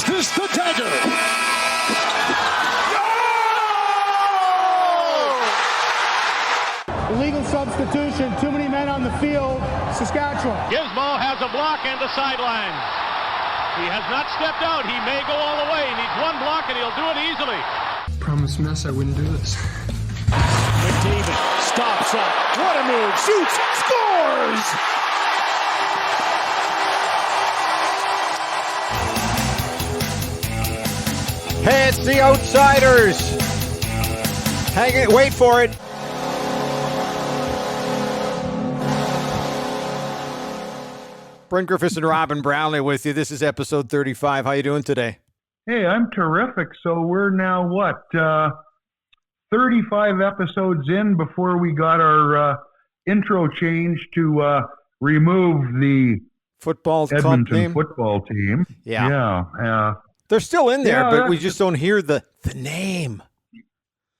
Is this the dagger? Illegal substitution. Too many men on the field. Saskatchewan. Gizmo has a block and the sideline. He has not stepped out. He may go all the way. He needs one block and he'll do it easily. Promise Mess I wouldn't do this. McDavid stops up. What a move. Shoots. Scores! Hey, it's the Outsiders. Hang it. Wait for it. Brent Griffiths and Robin Brownlee with you. This is episode 35. How you doing today? Hey, I'm terrific. So we're now, 35 episodes in before we got our intro changed to remove the Edmonton football team. Yeah. They're still in there, but we just don't hear the name.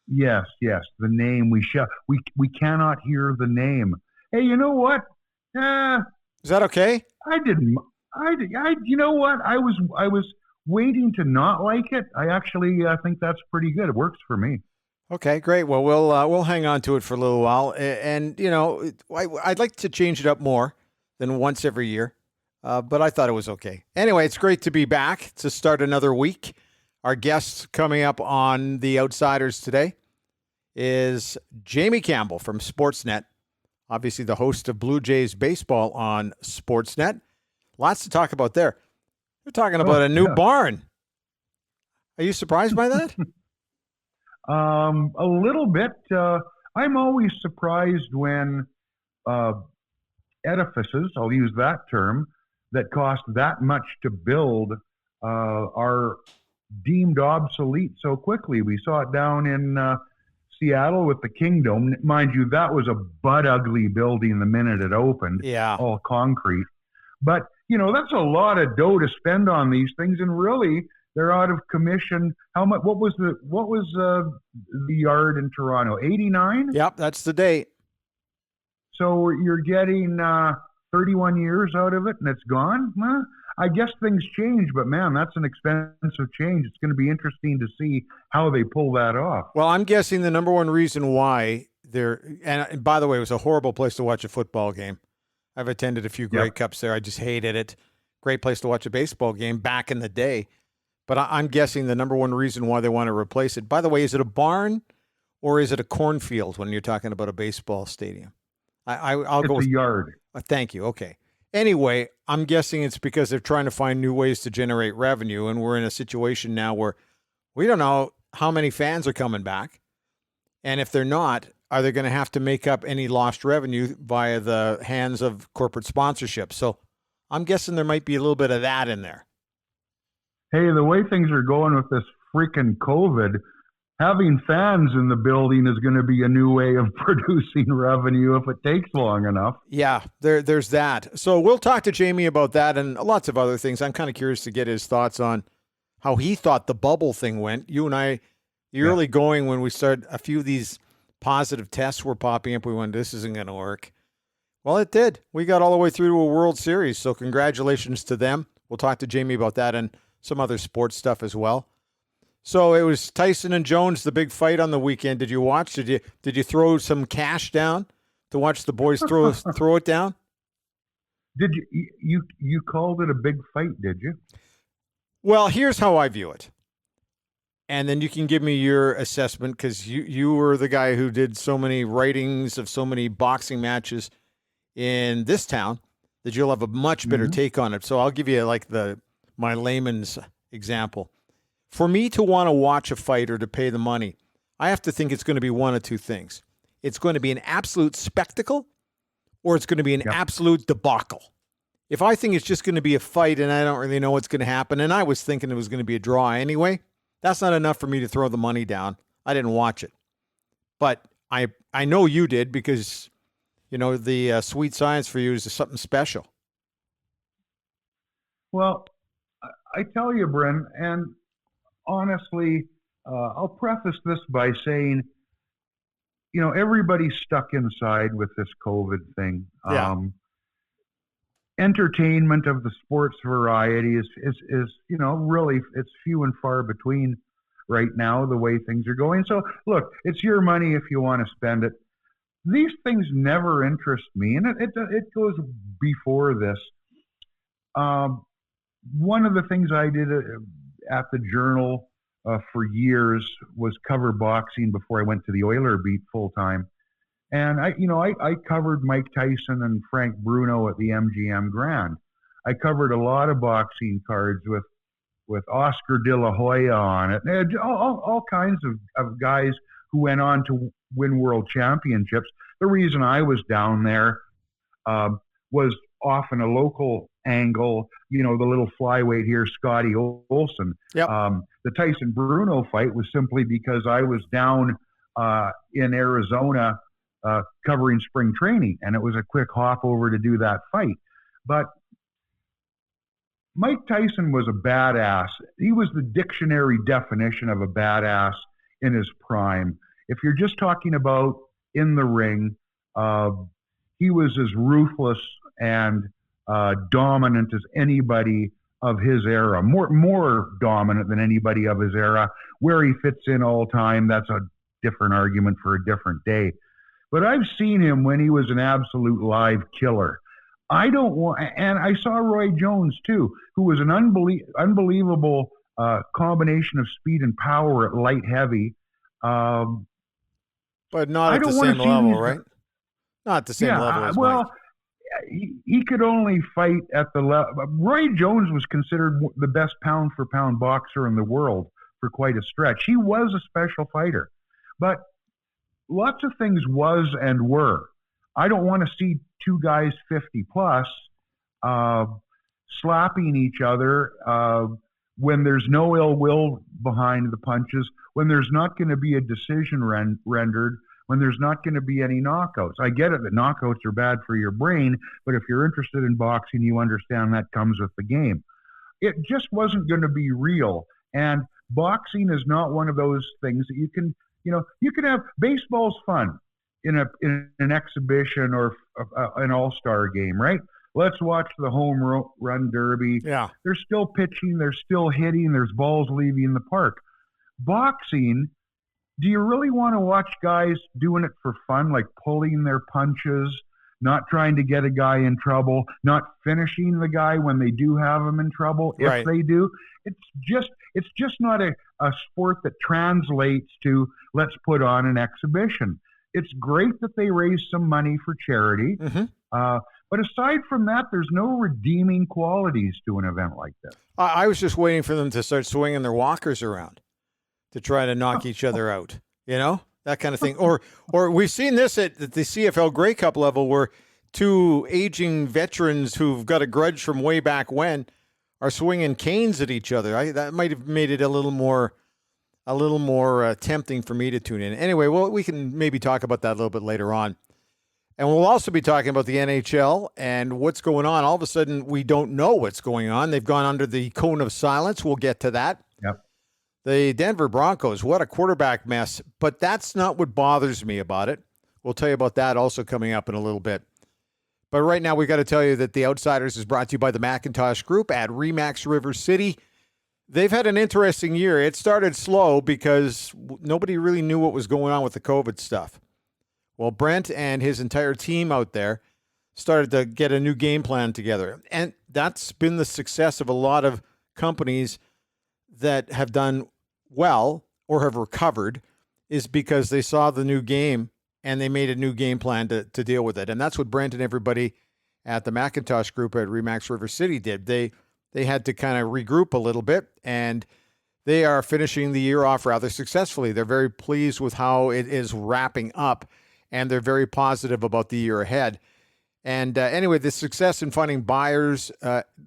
Yes, the name. We cannot hear the name. Hey, you know what? Is that okay? You know what? I was waiting to not like it. I actually think that's pretty good. It works for me. Okay, great. Well, we'll hang on to it for a little while, and you know, I'd like to change it up more than once every year, but I thought it was okay. Anyway, it's great to be back to start another week. Our guest coming up on the Outsiders today is Jamie Campbell from Sportsnet. Obviously, the host of Blue Jays baseball on Sportsnet. Lots to talk about there. We're talking about a new barn. Are you surprised by that? A little bit. I'm always surprised when edifices, I'll use that term, that cost that much to build are deemed obsolete so quickly. We saw it down in Seattle with the Kingdom. Mind you, that was a butt ugly building the minute it opened. Yeah. All concrete. But, you know, that's a lot of dough to spend on these things, and really they're out of commission. How much? What was the yard in Toronto? 89? Yep, that's the date. So you're getting 31 years out of it and it's gone? Well, I guess things change, but man, that's an expensive change. It's going to be interesting to see how they pull that off. Well, I'm guessing the number one reason why and by the way, it was a horrible place to watch a football game. I've attended a few Grey Cups there. I just hated it. Great place to watch a baseball game back in the day. But I'm guessing the number one reason why they want to replace it. By the way, is it a barn or is it a cornfield when you're talking about a baseball stadium? I'll go with a yard. Thank you. Okay. Anyway, I'm guessing it's because they're trying to find new ways to generate revenue, and we're in a situation now where we don't know how many fans are coming back. And if they're not, are they going to have to make up any lost revenue via the hands of corporate sponsorship? So I'm guessing there might be a little bit of that in there. Hey, the way things are going with this freaking COVID, having fans in the building is going to be a new way of producing revenue if it takes long enough. Yeah, there's that. So we'll talk to Jamie about that and lots of other things. I'm kind of curious to get his thoughts on how he thought the bubble thing went. You and I, the early going when we started, a few of these positive tests were popping up. We went, this isn't going to work. Well, it did. We got all the way through to a World Series, so congratulations to them. We'll talk to Jamie about that and some other sports stuff as well. So it was Tyson and Jones, the big fight on the weekend. Did you watch? Did you throw some cash down to watch the boys throw it down? Did you called it a big fight? Did you? Well, here's how I view it, and then you can give me your assessment because you were the guy who did so many writings of so many boxing matches in this town that you'll have a much better take on it. So I'll give you like my layman's example. For me to want to watch a fight or to pay the money, I have to think it's going to be one of two things. It's going to be an absolute spectacle or it's going to be an absolute debacle. If I think it's just going to be a fight and I don't really know what's going to happen, and I was thinking it was going to be a draw anyway, that's not enough for me to throw the money down. I didn't watch it. But I know you did because, you know, the sweet science for you is something special. Well, I tell you, Bryn, and honestly, I'll preface this by saying, you know, everybody's stuck inside with this COVID thing. Yeah. entertainment of the sports variety is really, it's few and far between right now, the way things are going. So look, it's your money if you want to spend it. These things never interest me, and it goes before this. One of the things I did at the Journal for years was cover boxing before I went to the Oiler beat full time. And I covered Mike Tyson and Frank Bruno at the MGM Grand. I covered a lot of boxing cards with Oscar De La Hoya on it. And all kinds of guys who went on to win world championships. The reason I was down there was often a local angle, the little flyweight here, Scotty Olson. Yep. The Tyson Bruno fight was simply because I was down in Arizona covering spring training, and it was a quick hop over to do that fight. But Mike Tyson was a badass. He was the dictionary definition of a badass in his prime. If you're just talking about in the ring, he was as ruthless and dominant as anybody of his era, more dominant than anybody of his era. Where he fits in all time, that's a different argument for a different day. But I've seen him when he was an absolute live killer. And I saw Roy Jones too, who was an unbelievable combination of speed and power at light heavy. But not at the same level, right? Not at the same level as Mike. He could only fight at the level. Roy Jones was considered the best pound-for-pound boxer in the world for quite a stretch. He was a special fighter. But lots of things was and were. I don't want to see two guys 50-plus slapping each other when there's no ill will behind the punches, when there's not going to be a decision rendered, when there's not going to be any knockouts. I get it that knockouts are bad for your brain, but if you're interested in boxing, you understand that comes with the game. It just wasn't going to be real. And boxing is not one of those things that you can have. Baseball's fun in an exhibition or an all-star game, right? Let's watch the home run derby. Yeah. They're still pitching, they're still hitting, there's balls leaving the park. Boxing, do you really want to watch guys doing it for fun, like pulling their punches, not trying to get a guy in trouble, not finishing the guy when they do have him in trouble, if right. they do? It's just not a sport that translates to let's put on an exhibition. It's great that they raise some money for charity, but aside from that, there's no redeeming qualities to an event like this. I was just waiting for them to start swinging their walkers around to try to knock each other out, that kind of thing. Or we've seen this at the CFL Grey Cup level where two aging veterans who've got a grudge from way back when are swinging canes at each other. That might have made it a little more tempting for me to tune in. Anyway, well, we can maybe talk about that a little bit later on. And we'll also be talking about the NHL and what's going on. All of a sudden, we don't know what's going on. They've gone under the cone of silence. We'll get to that. Yep. The Denver Broncos, what a quarterback mess. But that's not what bothers me about it. We'll tell you about that also coming up in a little bit. But right now, we got to tell you that The Outsiders is brought to you by the Macintosh Group at RE/MAX River City. They've had an interesting year. It started slow because nobody really knew what was going on with the COVID stuff. Well, Brent and his entire team out there started to get a new game plan together. And that's been the success of a lot of companies that have done well or have recovered, is because they saw the new game and they made a new game plan to deal with it. And that's what Brent and everybody at the Macintosh Group at RE/MAX River City did. They had to kind of regroup a little bit, and they are finishing the year off rather successfully. They're very pleased with how it is wrapping up, and they're very positive about the year ahead. And anyway, the success in finding buyers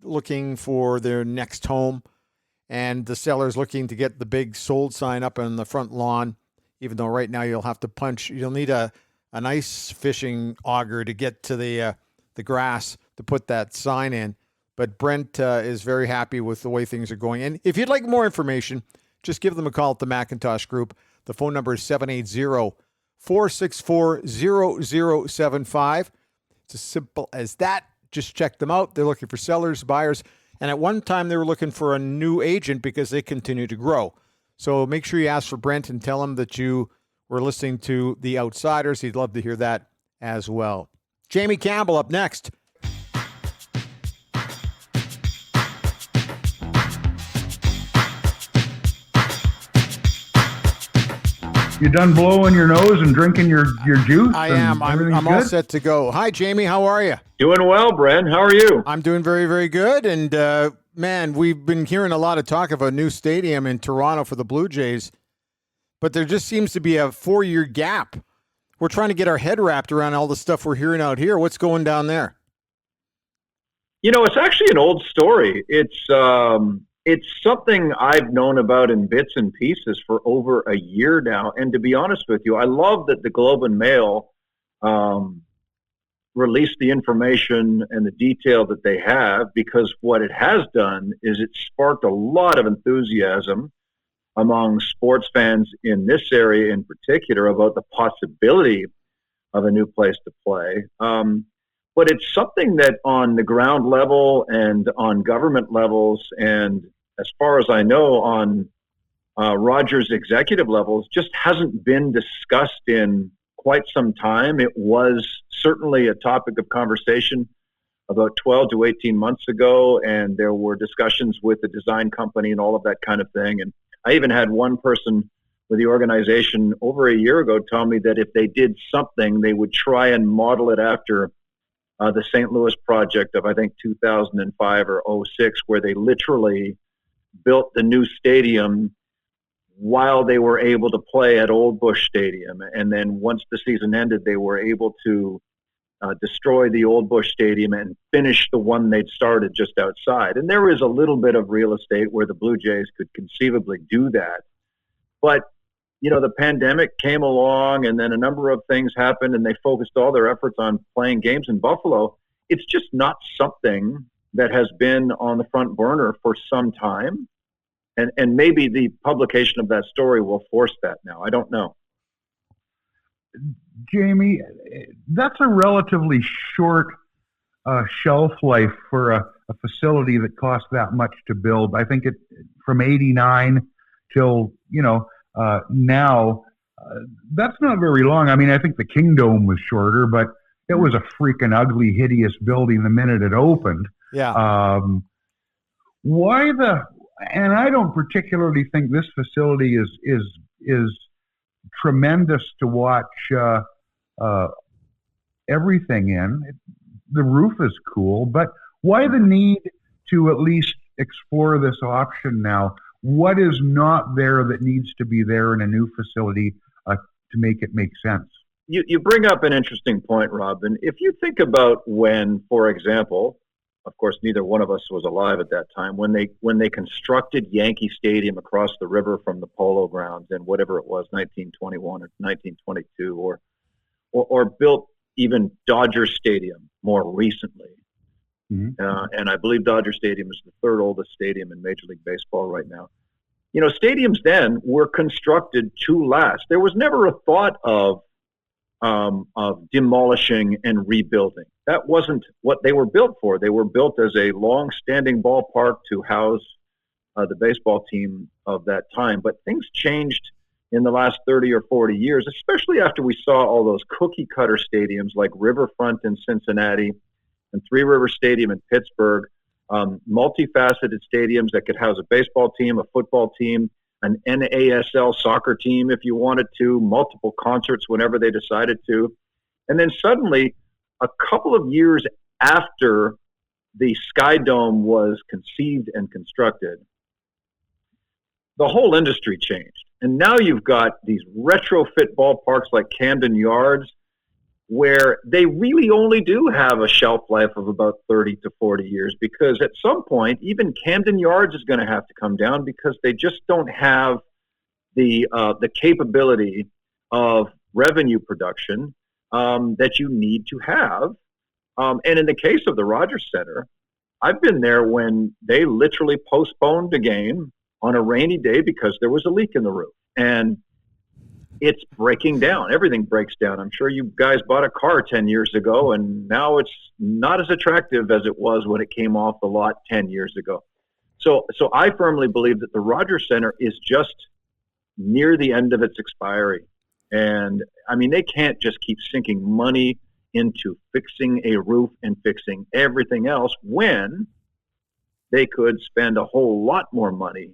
looking for their next home, and the sellers looking to get the big sold sign up on the front lawn, even though right now you'll need a nice fishing auger to get to the grass to put that sign in. But Brent is very happy with the way things are going. And if you'd like more information, just give them a call at the Macintosh Group. The phone number is 780-464-0075. It's as simple as that. just checked them out. They're looking for sellers, buyers, and at one time they were looking for a new agent because they continue to grow. So make sure you ask for Brent and tell him that you were listening to The Outsiders. He'd love to hear that as well. Jamie Campbell up next. You done blowing your nose and drinking your juice? I am. I'm all set to go. Hi, Jamie. How are you? Doing well, Brent. How are you? I'm doing very, very good. And, man, we've been hearing a lot of talk of a new stadium in Toronto for the Blue Jays, but there just seems to be a 4-year gap. We're trying to get our head wrapped around all the stuff we're hearing out here. What's going down there? You know, it's actually an old story. It's something I've known about in bits and pieces for over a year now. And to be honest with you, I love that the Globe and Mail released the information and the detail that they have, because what it has done is it sparked a lot of enthusiasm among sports fans in this area in particular about the possibility of a new place to play. But it's something that on the ground level and on government levels, and as far as I know, on Rogers executive levels, just hasn't been discussed in quite some time. It was certainly a topic of conversation about 12 to 18 months ago, and there were discussions with the design company and all of that kind of thing. And I even had one person with the organization over a year ago tell me that if they did something, they would try and model it after the St. Louis project of, I think, 2005 or 06, where they literally built the new stadium while they were able to play at Old Bush Stadium. And then once the season ended, they were able to destroy the Old Bush Stadium and finish the one they'd started just outside. And there is a little bit of real estate where the Blue Jays could conceivably do that. But, you know, the pandemic came along, and then a number of things happened, and they focused all their efforts on playing games in Buffalo. It's just not something that has been on the front burner for some time. And maybe the publication of that story will force that now. I don't know. Jamie, that's a relatively short shelf life for a facility that costs that much to build. I think it from 89 till, now, that's not very long. I mean, I think the Kingdome was shorter, but it was a freaking ugly, hideous building the minute it opened. Yeah. And I don't particularly think this facility is tremendous to watch everything in. The roof is cool, but why the need to at least explore this option now? What is not there that needs to be there in a new facility to make it make sense? You bring up an interesting point, Robin. If you think about when, for example, of course, neither one of us was alive at that time, when they constructed Yankee Stadium across the river from the Polo Grounds in whatever it was, 1921 or 1922, or built even Dodger Stadium more recently. Mm-hmm. And I believe Dodger Stadium is the third oldest stadium in Major League Baseball right now. You know, stadiums then were constructed to last. There was never a thought of demolishing and rebuilding. That wasn't what they were built for. They were built as a long-standing ballpark to house the baseball team of that time. But things changed in the last 30 or 40 years, especially after we saw all those cookie-cutter stadiums like Riverfront in Cincinnati and Three River Stadium in Pittsburgh, multifaceted stadiums that could house a baseball team, a football team, an NASL soccer team if you wanted to, multiple concerts whenever they decided to. And then suddenly, a couple of years after the Sky Dome was conceived and constructed, the whole industry changed. And now you've got these retrofit ballparks like Camden Yards, where they really only do have a shelf life of about 30 to 40 years, because at some point, even Camden Yards is going to have to come down because they just don't have the capability of revenue production that you need to have. And in the case of the Rogers Center, I've been there when they literally postponed the game on a rainy day because there was a leak in the roof. And it's breaking down. Everything breaks down. I'm sure you guys bought a car 10 years ago, and now it's not as attractive as it was when it came off the lot 10 years ago. So I firmly believe that the Rogers Center is just near the end of its expiry. And, I mean, they can't just keep sinking money into fixing a roof and fixing everything else when they could spend a whole lot more money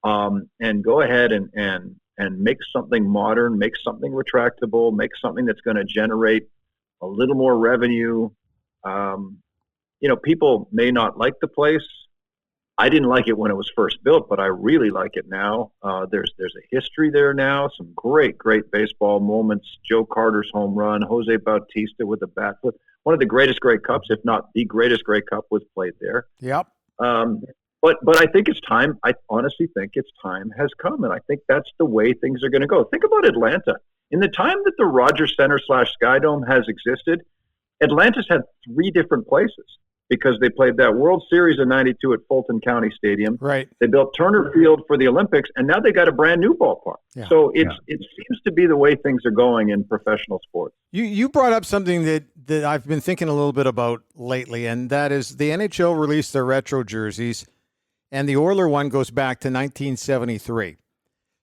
and go ahead and make something modern, make something retractable, make something that's going to generate a little more revenue. People may not like the place. I didn't like it when it was first built, but I really like it now. There's a history there now, some great baseball moments. Joe Carter's home run, Jose Bautista with a bat flip. One of the greatest Grey Cups, if not the greatest Grey Cup, was played there. Yep. But I think it's time. I honestly think its time has come, and I think that's the way things are going to go. Think about Atlanta. In the time that the Rogers Center / Skydome has existed, Atlanta's had 3 different places because they played that World Series in '92 at Fulton County Stadium. Right. They built Turner Field for the Olympics, and now they got a brand new ballpark. Yeah. So it seems to be the way things are going in professional sports. You brought up something that I've been thinking a little bit about lately, and that is the NHL released their retro jerseys, and the Oiler one goes back to 1973.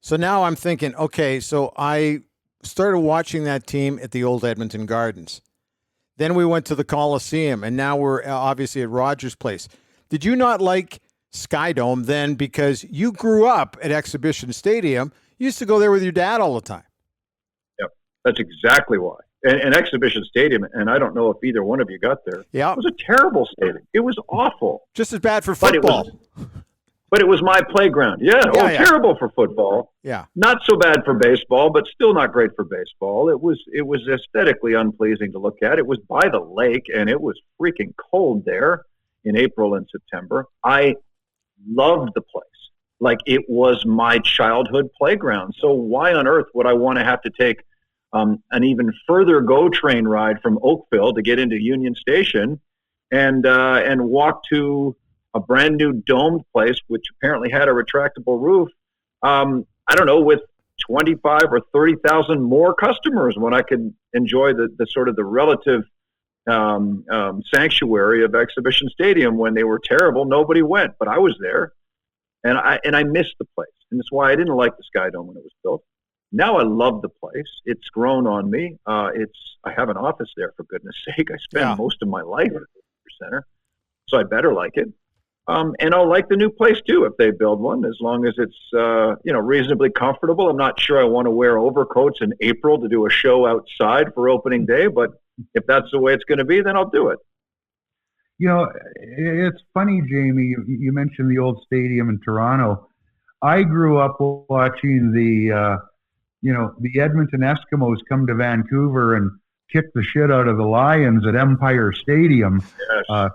So now I'm thinking, okay, so I started watching that team at the old Edmonton Gardens. Then we went to the Coliseum, and now we're obviously at Rogers Place. Did you not like Skydome then because you grew up at Exhibition Stadium? You used to go there with your dad all the time. Yep, that's exactly why. And Exhibition Stadium, and I don't know if either one of you got there. Yeah, it was a terrible stadium. It was awful. Just as bad for football. But it was my playground. Yeah. Terrible for football. Yeah. Not so bad for baseball, but still not great for baseball. It was aesthetically unpleasing to look at. It was by the lake, and it was freaking cold there in April and September. I loved the place. Like, it was my childhood playground. So why on earth would I want to have to take an even further GO train ride from Oakville to get into Union Station and walk to a brand new domed place, which apparently had a retractable roof, I don't know, with 25 or 30,000 more customers when I could enjoy the sort of the relative sanctuary of Exhibition Stadium. When they were terrible, nobody went, but I was there, and I missed the place. And that's why I didn't like the Skydome when it was built. Now I love the place. It's grown on me. I have an office there, for goodness sake. I spend most of my life at the center, so I better like it. And I'll like the new place too if they build one, as long as it's reasonably comfortable. I'm not sure I want to wear overcoats in April to do a show outside for opening day, but if that's the way it's going to be, then I'll do it. It's funny, Jamie. You mentioned the old stadium in Toronto. I grew up watching the Edmonton Eskimos come to Vancouver and kick the shit out of the Lions at Empire Stadium. Yes.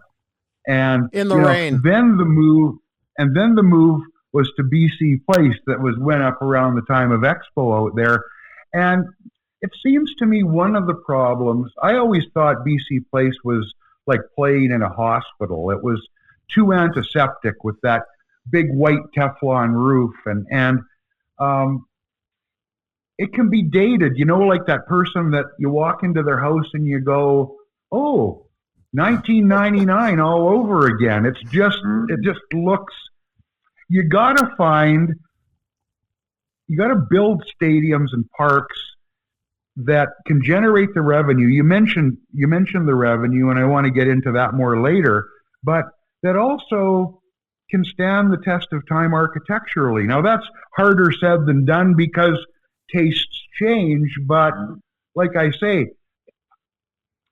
And in the rain. Then the move was to BC Place. That went up around the time of Expo out there. And it seems to me one of the problems, I always thought BC Place was like playing in a hospital. It was too antiseptic with that big white Teflon roof, and it can be dated, like that person that you walk into their house and you go, oh, 1999 all over again. It just looks, you got to build stadiums and parks that can generate the revenue. You mentioned the revenue, and I want to get into that more later, but that also can stand the test of time architecturally. Now that's harder said than done because tastes change, but like I say,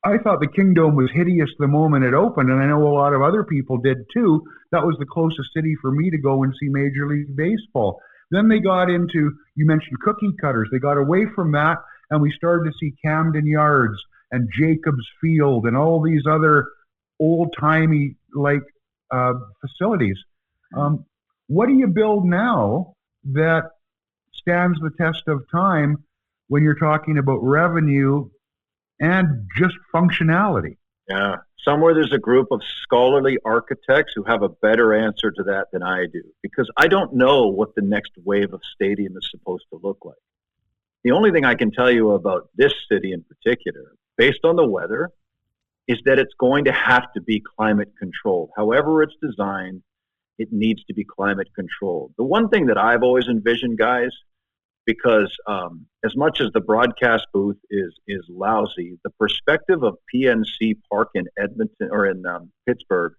I thought the Kingdome was hideous the moment it opened, and I know a lot of other people did too. That was the closest city for me to go and see Major League Baseball. Then they got into, you mentioned cookie cutters. They got away from that, and we started to see Camden Yards and Jacobs Field and all these other old-timey facilities. What do you build now that stands the test of time when you're talking about revenue and just functionality? Yeah. Somewhere there's a group of scholarly architects who have a better answer to that than I do, because I don't know what the next wave of stadium is supposed to look like. The only thing I can tell you about this city in particular, based on the weather, is that it's going to have to be climate controlled. However it's designed, it needs to be climate controlled. The one thing that I've always envisioned, guys, because as much as the broadcast booth is lousy, the perspective of PNC Park in Edmonton or in Pittsburgh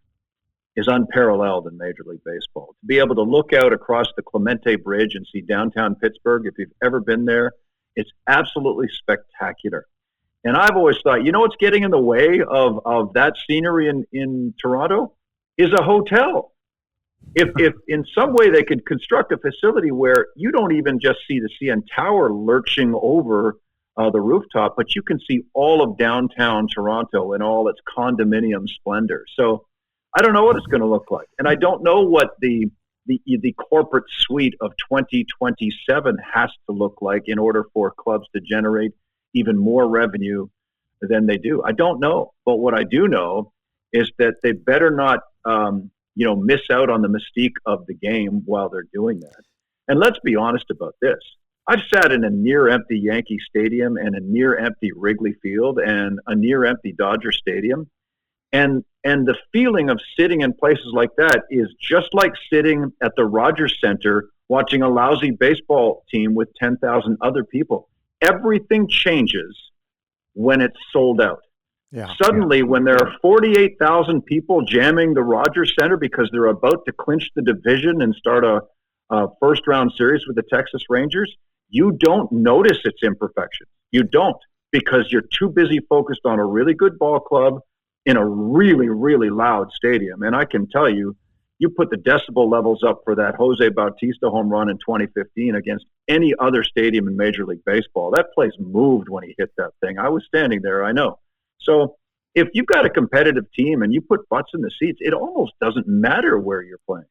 is unparalleled in Major League Baseball. To be able to look out across the Clemente Bridge and see downtown Pittsburgh, if you've ever been there, it's absolutely spectacular. And I've always thought, you know what's getting in the way of that scenery in Toronto is a hotel. If in some way they could construct a facility where you don't even just see the CN Tower lurching over the rooftop, but you can see all of downtown Toronto in all its condominium splendor. So I don't know what it's going to look like. And I don't know what the corporate suite of 2027 has to look like in order for clubs to generate even more revenue than they do. I don't know. But what I do know is that they better not miss out on the mystique of the game while they're doing that. And let's be honest about this. I've sat in a near-empty Yankee Stadium and a near-empty Wrigley Field and a near-empty Dodger Stadium. And the feeling of sitting in places like that is just like sitting at the Rogers Center watching a lousy baseball team with 10,000 other people. Everything changes when it's sold out. Suddenly, when there are 48,000 people jamming the Rogers Center because they're about to clinch the division and start a first-round series with the Texas Rangers, you don't notice its imperfections. You don't, because you're too busy focused on a really good ball club in a really, really loud stadium. And I can tell you, you put the decibel levels up for that Jose Bautista home run in 2015 against any other stadium in Major League Baseball. That place moved when he hit that thing. I was standing there, I know. So if you've got a competitive team and you put butts in the seats, it almost doesn't matter where you're playing.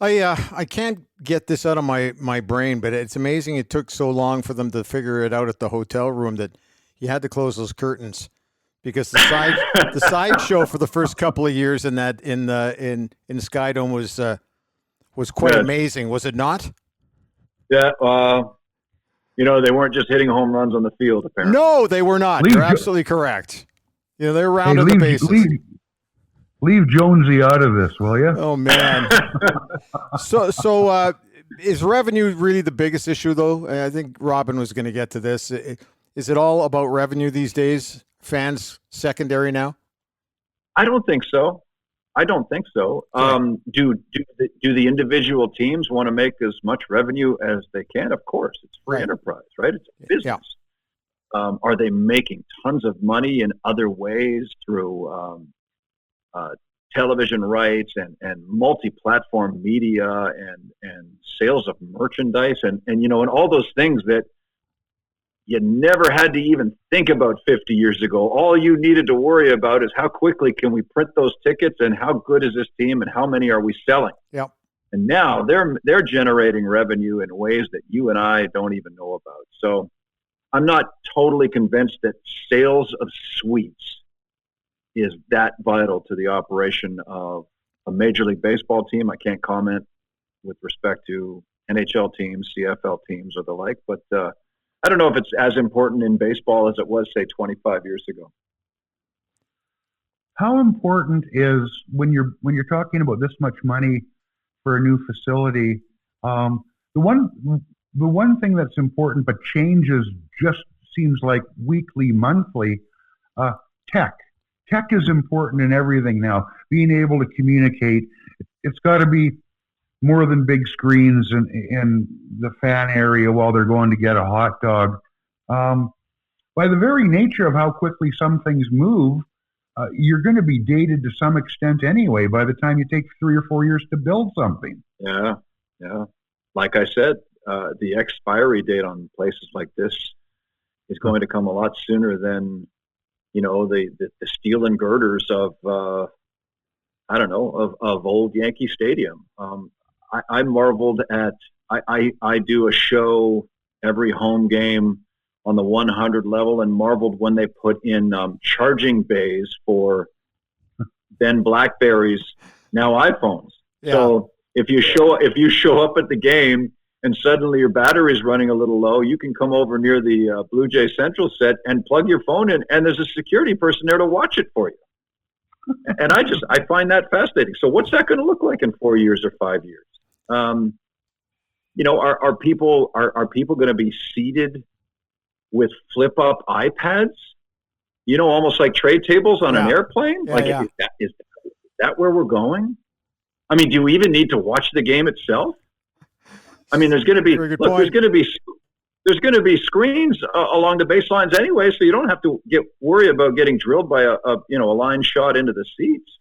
I can't get this out of my brain, but it's amazing it took so long for them to figure it out at the hotel room that you had to close those curtains, because the side show for the first couple of years in Skydome was quite amazing, was it not? Yeah, they weren't just hitting home runs on the field, apparently. No, they were not. You're absolutely correct. They were rounding the bases. Leave Jonesy out of this, will you? Oh man. So is revenue really the biggest issue, though? I think Robin was going to get to this. Is it all about revenue these days? Fans secondary now? I don't think so. Do the individual teams want to make as much revenue as they can? Of course, it's free enterprise, right? It's a business. Yeah. Are they making tons of money in other ways through television rights and multi-platform media and sales of merchandise and all those things that you never had to even think about 50 years ago. All you needed to worry about is how quickly can we print those tickets and how good is this team and how many are we selling? Yep. And now they're generating revenue in ways that you and I don't even know about. So I'm not totally convinced that sales of suites is that vital to the operation of a Major League Baseball team. I can't comment with respect to NHL teams, CFL teams, or the like, but I don't know if it's as important in baseball as it was, say, 25 years ago. How important is when you're talking about this much money for a new facility? The one thing that's important but changes just seems like weekly, monthly. Tech is important in everything now. Being able to communicate, it's got to be more than big screens in the fan area while they're going to get a hot dog. By the very nature of how quickly some things move, you're going to be dated to some extent anyway by the time you take 3 or 4 years to build something. Yeah. Like I said, the expiry date on places like this is going to come a lot sooner than, the steel and girders of old Yankee Stadium. I marveled at, I do a show every home game on the 100 level and marveled when they put in charging bays for then BlackBerries, now iPhones. Yeah. So if you show up at the game and suddenly your battery's running a little low, you can come over near the Blue Jay Central set and plug your phone in, and there's a security person there to watch it for you. And I find that fascinating. So what's that going to look like in 4 years or 5 years? Are people going to be seated with flip up iPads? Almost like tray tables on an airplane. Is that where we're going? I mean, do we even need to watch the game itself? I mean, there's going to be screens along the baselines anyway, so you don't have to worry about getting drilled by a line shot into the seats.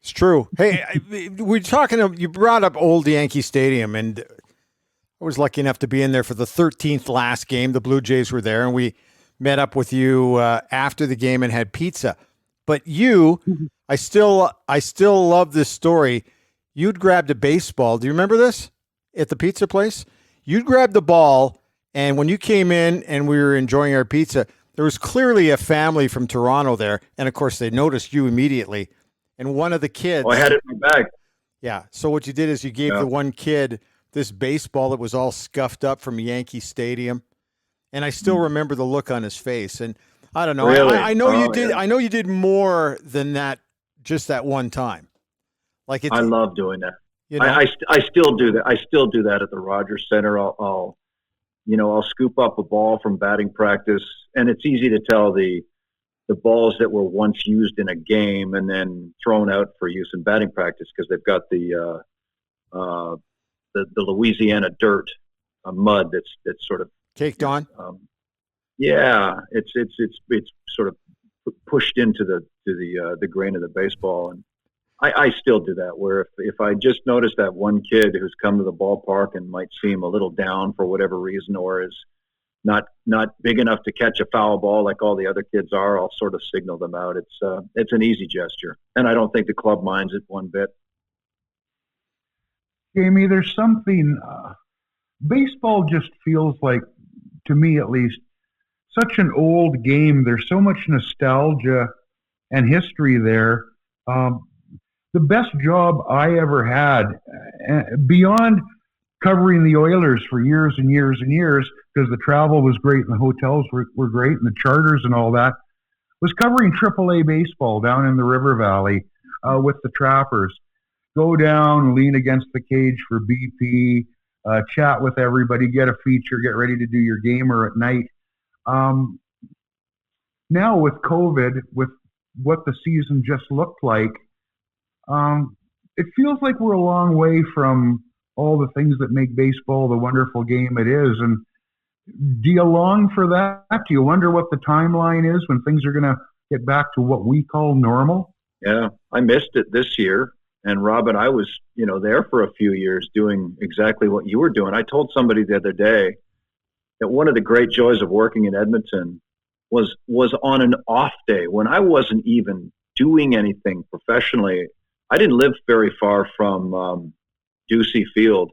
It's true. Hey, you brought up old Yankee Stadium, and I was lucky enough to be in there for the 13th last game. The Blue Jays were there, and we met up with you after the game and had pizza. But I still love this story. You'd grabbed a baseball. Do you remember this? At the pizza place? You'd grabbed the ball, and when you came in and we were enjoying our pizza, there was clearly a family from Toronto there. And, of course, they noticed you immediately. And one of the kids... I had it in my bag. Yeah. So what you did is you gave the one kid this baseball that was all scuffed up from Yankee Stadium. And I still remember the look on his face. And I don't know. Really? I know you did. Yeah. I know you did more than that, just that one time. I love doing that. I still do that. I still do that at the Rogers Center. I'll scoop up a ball from batting practice, and it's easy to tell the balls that were once used in a game and then thrown out for use in batting practice because they've got the Louisiana dirt, mud that's sort of caked on. It's sort of pushed into the grain of the baseball, and I still do that. Where if I just notice that one kid who's come to the ballpark and might seem a little down for whatever reason, or is not big enough to catch a foul ball like all the other kids are, I'll sort of signal them out. It's an easy gesture, and I don't think the club minds it one bit. Jamie, there's something. Baseball just feels like, to me at least, such an old game. There's so much nostalgia and history there. The best job I ever had, beyond covering the Oilers for years and years and years, because the travel was great and the hotels were great and the charters and all that, was covering AAA baseball down in the River Valley with the Trappers. Go down, lean against the cage for BP, chat with everybody, get a feature, get ready to do your gamer at night. Now with COVID, with what the season just looked like, it feels like we're a long way from all the things that make baseball the wonderful game it is. And do you long for that? Do you wonder what the timeline is when things are going to get back to what we call normal? Yeah, I missed it this year. And Rob and I was, there for a few years doing exactly what you were doing. I told somebody the other day that one of the great joys of working in Edmonton was on an off day when I wasn't even doing anything professionally. I didn't live very far from Ducey Field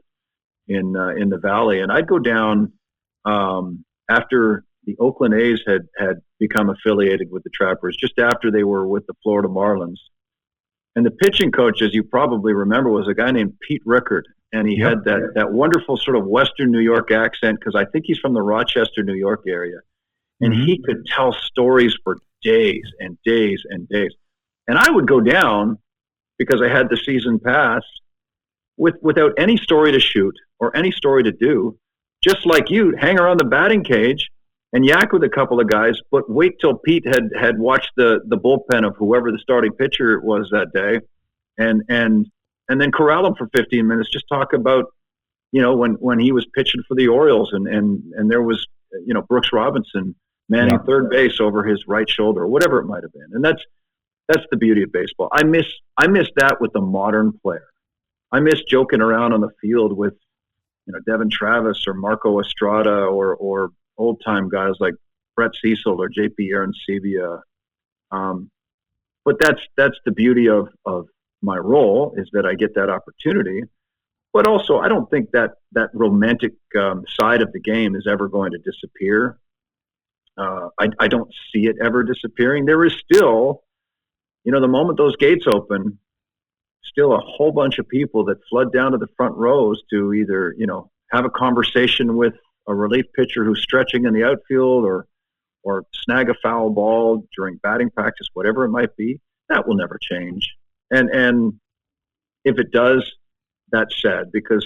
in the Valley, and I'd go down after the Oakland A's had become affiliated with the Trappers, just after they were with the Florida Marlins. And the pitching coach, as you probably remember, was a guy named Pete Rickard, and he had that wonderful sort of Western New York accent, because I think he's from the Rochester, New York area. And he could tell stories for days and days and days. And I would go down, because I had the season pass, without any story to shoot or any story to do, just like you, hang around the batting cage and yak with a couple of guys, but wait till Pete had watched the bullpen of whoever the starting pitcher was that day, and then corral him for 15 minutes, just talk about, when he was pitching for the Orioles and there was, Brooks Robinson manning third base over his right shoulder, or whatever it might have been. And that's the beauty of baseball. I miss that with the modern player. I miss joking around on the field with, Devin Travis or Marco Estrada or old time guys like Brett Cecil or JP Arencibia. But that's the beauty of my role, is that I get that opportunity. But also, I don't think that romantic side of the game is ever going to disappear. I don't see it ever disappearing. There is still, the moment those gates open, still a whole bunch of people that flood down to the front rows to either, have a conversation with a relief pitcher who's stretching in the outfield or snag a foul ball during batting practice, whatever it might be, that will never change. And if it does, that's sad, because,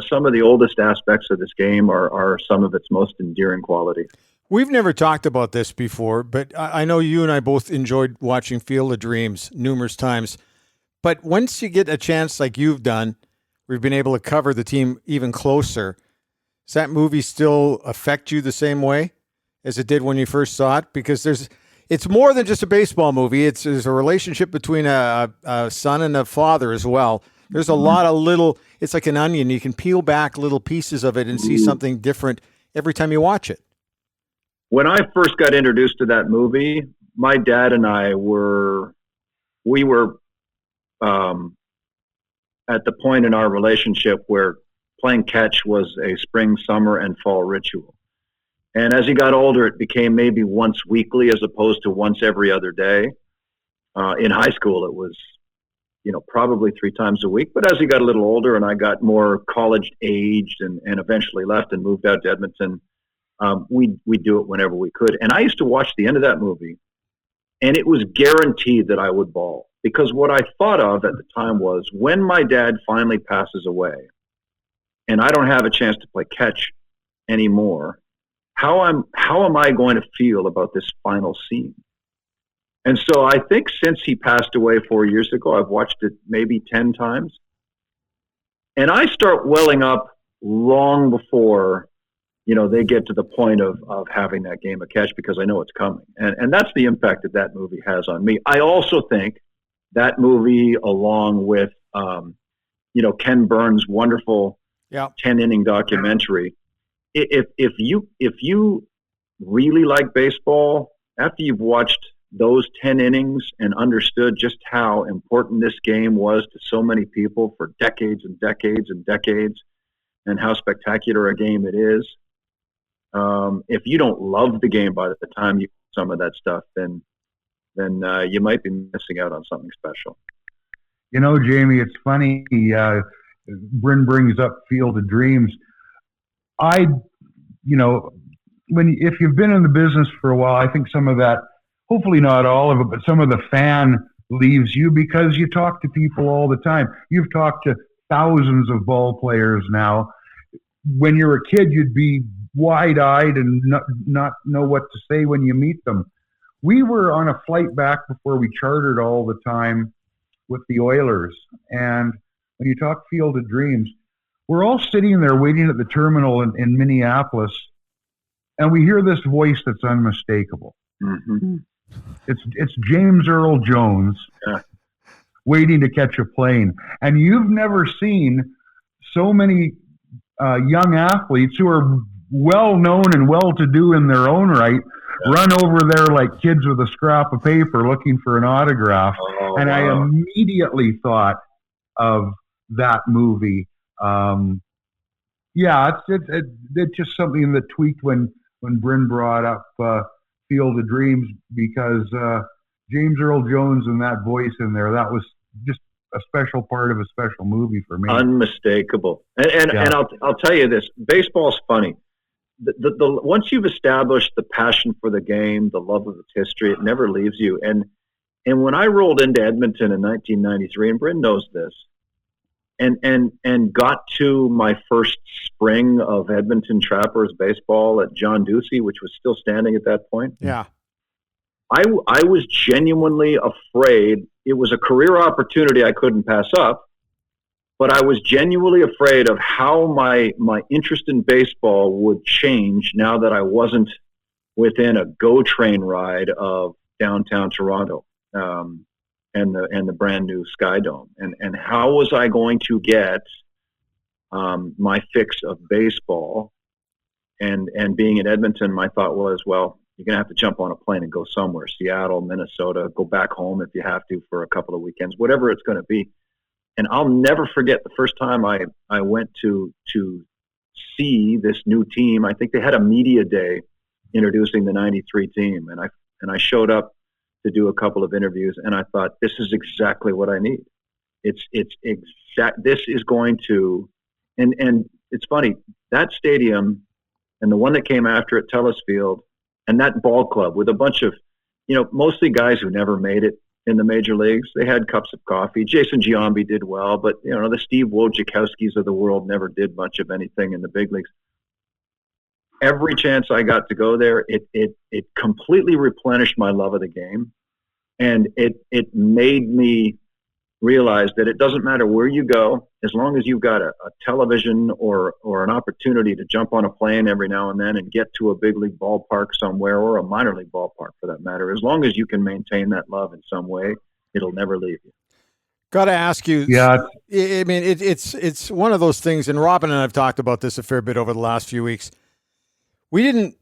some of the oldest aspects of this game are some of its most endearing quality. We've never talked about this before, but I know you and I both enjoyed watching Field of Dreams numerous times. But once you get a chance like you've done, we've been able to cover the team even closer. Does that movie still affect you the same way as it did when you first saw it? Because it's more than just a baseball movie. There's a relationship between a son and a father as well. There's a lot of it's like an onion. You can peel back little pieces of it and see something different every time you watch it. When I first got introduced to that movie, my dad and I were at the point in our relationship where playing catch was a spring, summer, and fall ritual. And as he got older, it became maybe once weekly as opposed to once every other day. In high school, it was, probably 3 times a week. But as he got a little older and I got more college-aged and eventually left and moved out to Edmonton, we'd do it whenever we could. And I used to watch the end of that movie, and it was guaranteed that I would bawl. Because what I thought of at the time was, when my dad finally passes away and I don't have a chance to play catch anymore, how am I going to feel about this final scene? And so I think since he passed away 4 years ago, I've watched it maybe 10 times. And I start welling up long before, they get to the point of having that game of catch, because I know it's coming. And that's the impact that movie has on me. I also think that movie, along with, Ken Burns' wonderful 10-inning documentary, if you really like baseball, after you've watched those 10 innings and understood just how important this game was to so many people for decades and decades and decades, and how spectacular a game it is, if you don't love the game by the time you some of that stuff, then you might be missing out on something special. Jamie, it's funny. Bryn brings up Field of Dreams. If you've been in the business for a while, I think some of that, hopefully not all of it, but some of the fan leaves you, because you talk to people all the time. You've talked to thousands of ball players now. When you're a kid, you'd be wide-eyed and not know what to say when you meet them. We were on a flight back before we chartered all the time with the Oilers. And when you talk Field of Dreams, we're all sitting there waiting at the terminal in Minneapolis, and we hear this voice that's unmistakable. Mm-hmm. It's James Earl Jones waiting to catch a plane. And you've never seen so many young athletes who are well-known and well-to-do in their own right run over there like kids with a scrap of paper looking for an autograph. I immediately thought of that movie. It's just something that tweaked when Bryn brought up Field of Dreams, because James Earl Jones and that voice in there, that was just a special part of a special movie for me. Unmistakable. And I'll tell you this, baseball's funny. The once you've established the passion for the game, the love of its history, it never leaves you. And when I rolled into Edmonton in 1993, and Bryn knows this, and got to my first spring of Edmonton Trappers baseball at John Ducey, which was still standing at that point. Yeah. I was genuinely afraid. It was a career opportunity I couldn't pass up, but I was genuinely afraid of how my interest in baseball would change now that I wasn't within a GO train ride of downtown Toronto. And the brand new Sky Dome, and how was I going to get my fix of baseball? And being in Edmonton, my thought was, well, you're gonna have to jump on a plane and go somewhere, Seattle, Minnesota, go back home if you have to for a couple of weekends, whatever it's going to be. And I'll never forget the first time I went to see this new team. I think they had a media day introducing the '93 team, and I showed up to do a couple of interviews, and I thought, this is exactly what I need. This is going to And it's funny, that stadium and the one that came after it, Telus Field, and that ball club with a bunch of, mostly guys who never made it in the major leagues. They had cups of coffee. Jason Giambi did well, but, the Steve Wojciechowskis of the world never did much of anything in the big leagues. Every chance I got to go there, it completely replenished my love of the game. And it made me realize that it doesn't matter where you go, as long as you've got a television or an opportunity to jump on a plane every now and then and get to a big league ballpark somewhere, or a minor league ballpark for that matter, as long as you can maintain that love in some way, it'll never leave you. Got to ask you. Yeah. I mean, it's one of those things, and Robin and I have talked about this a fair bit over the last few weeks. We didn't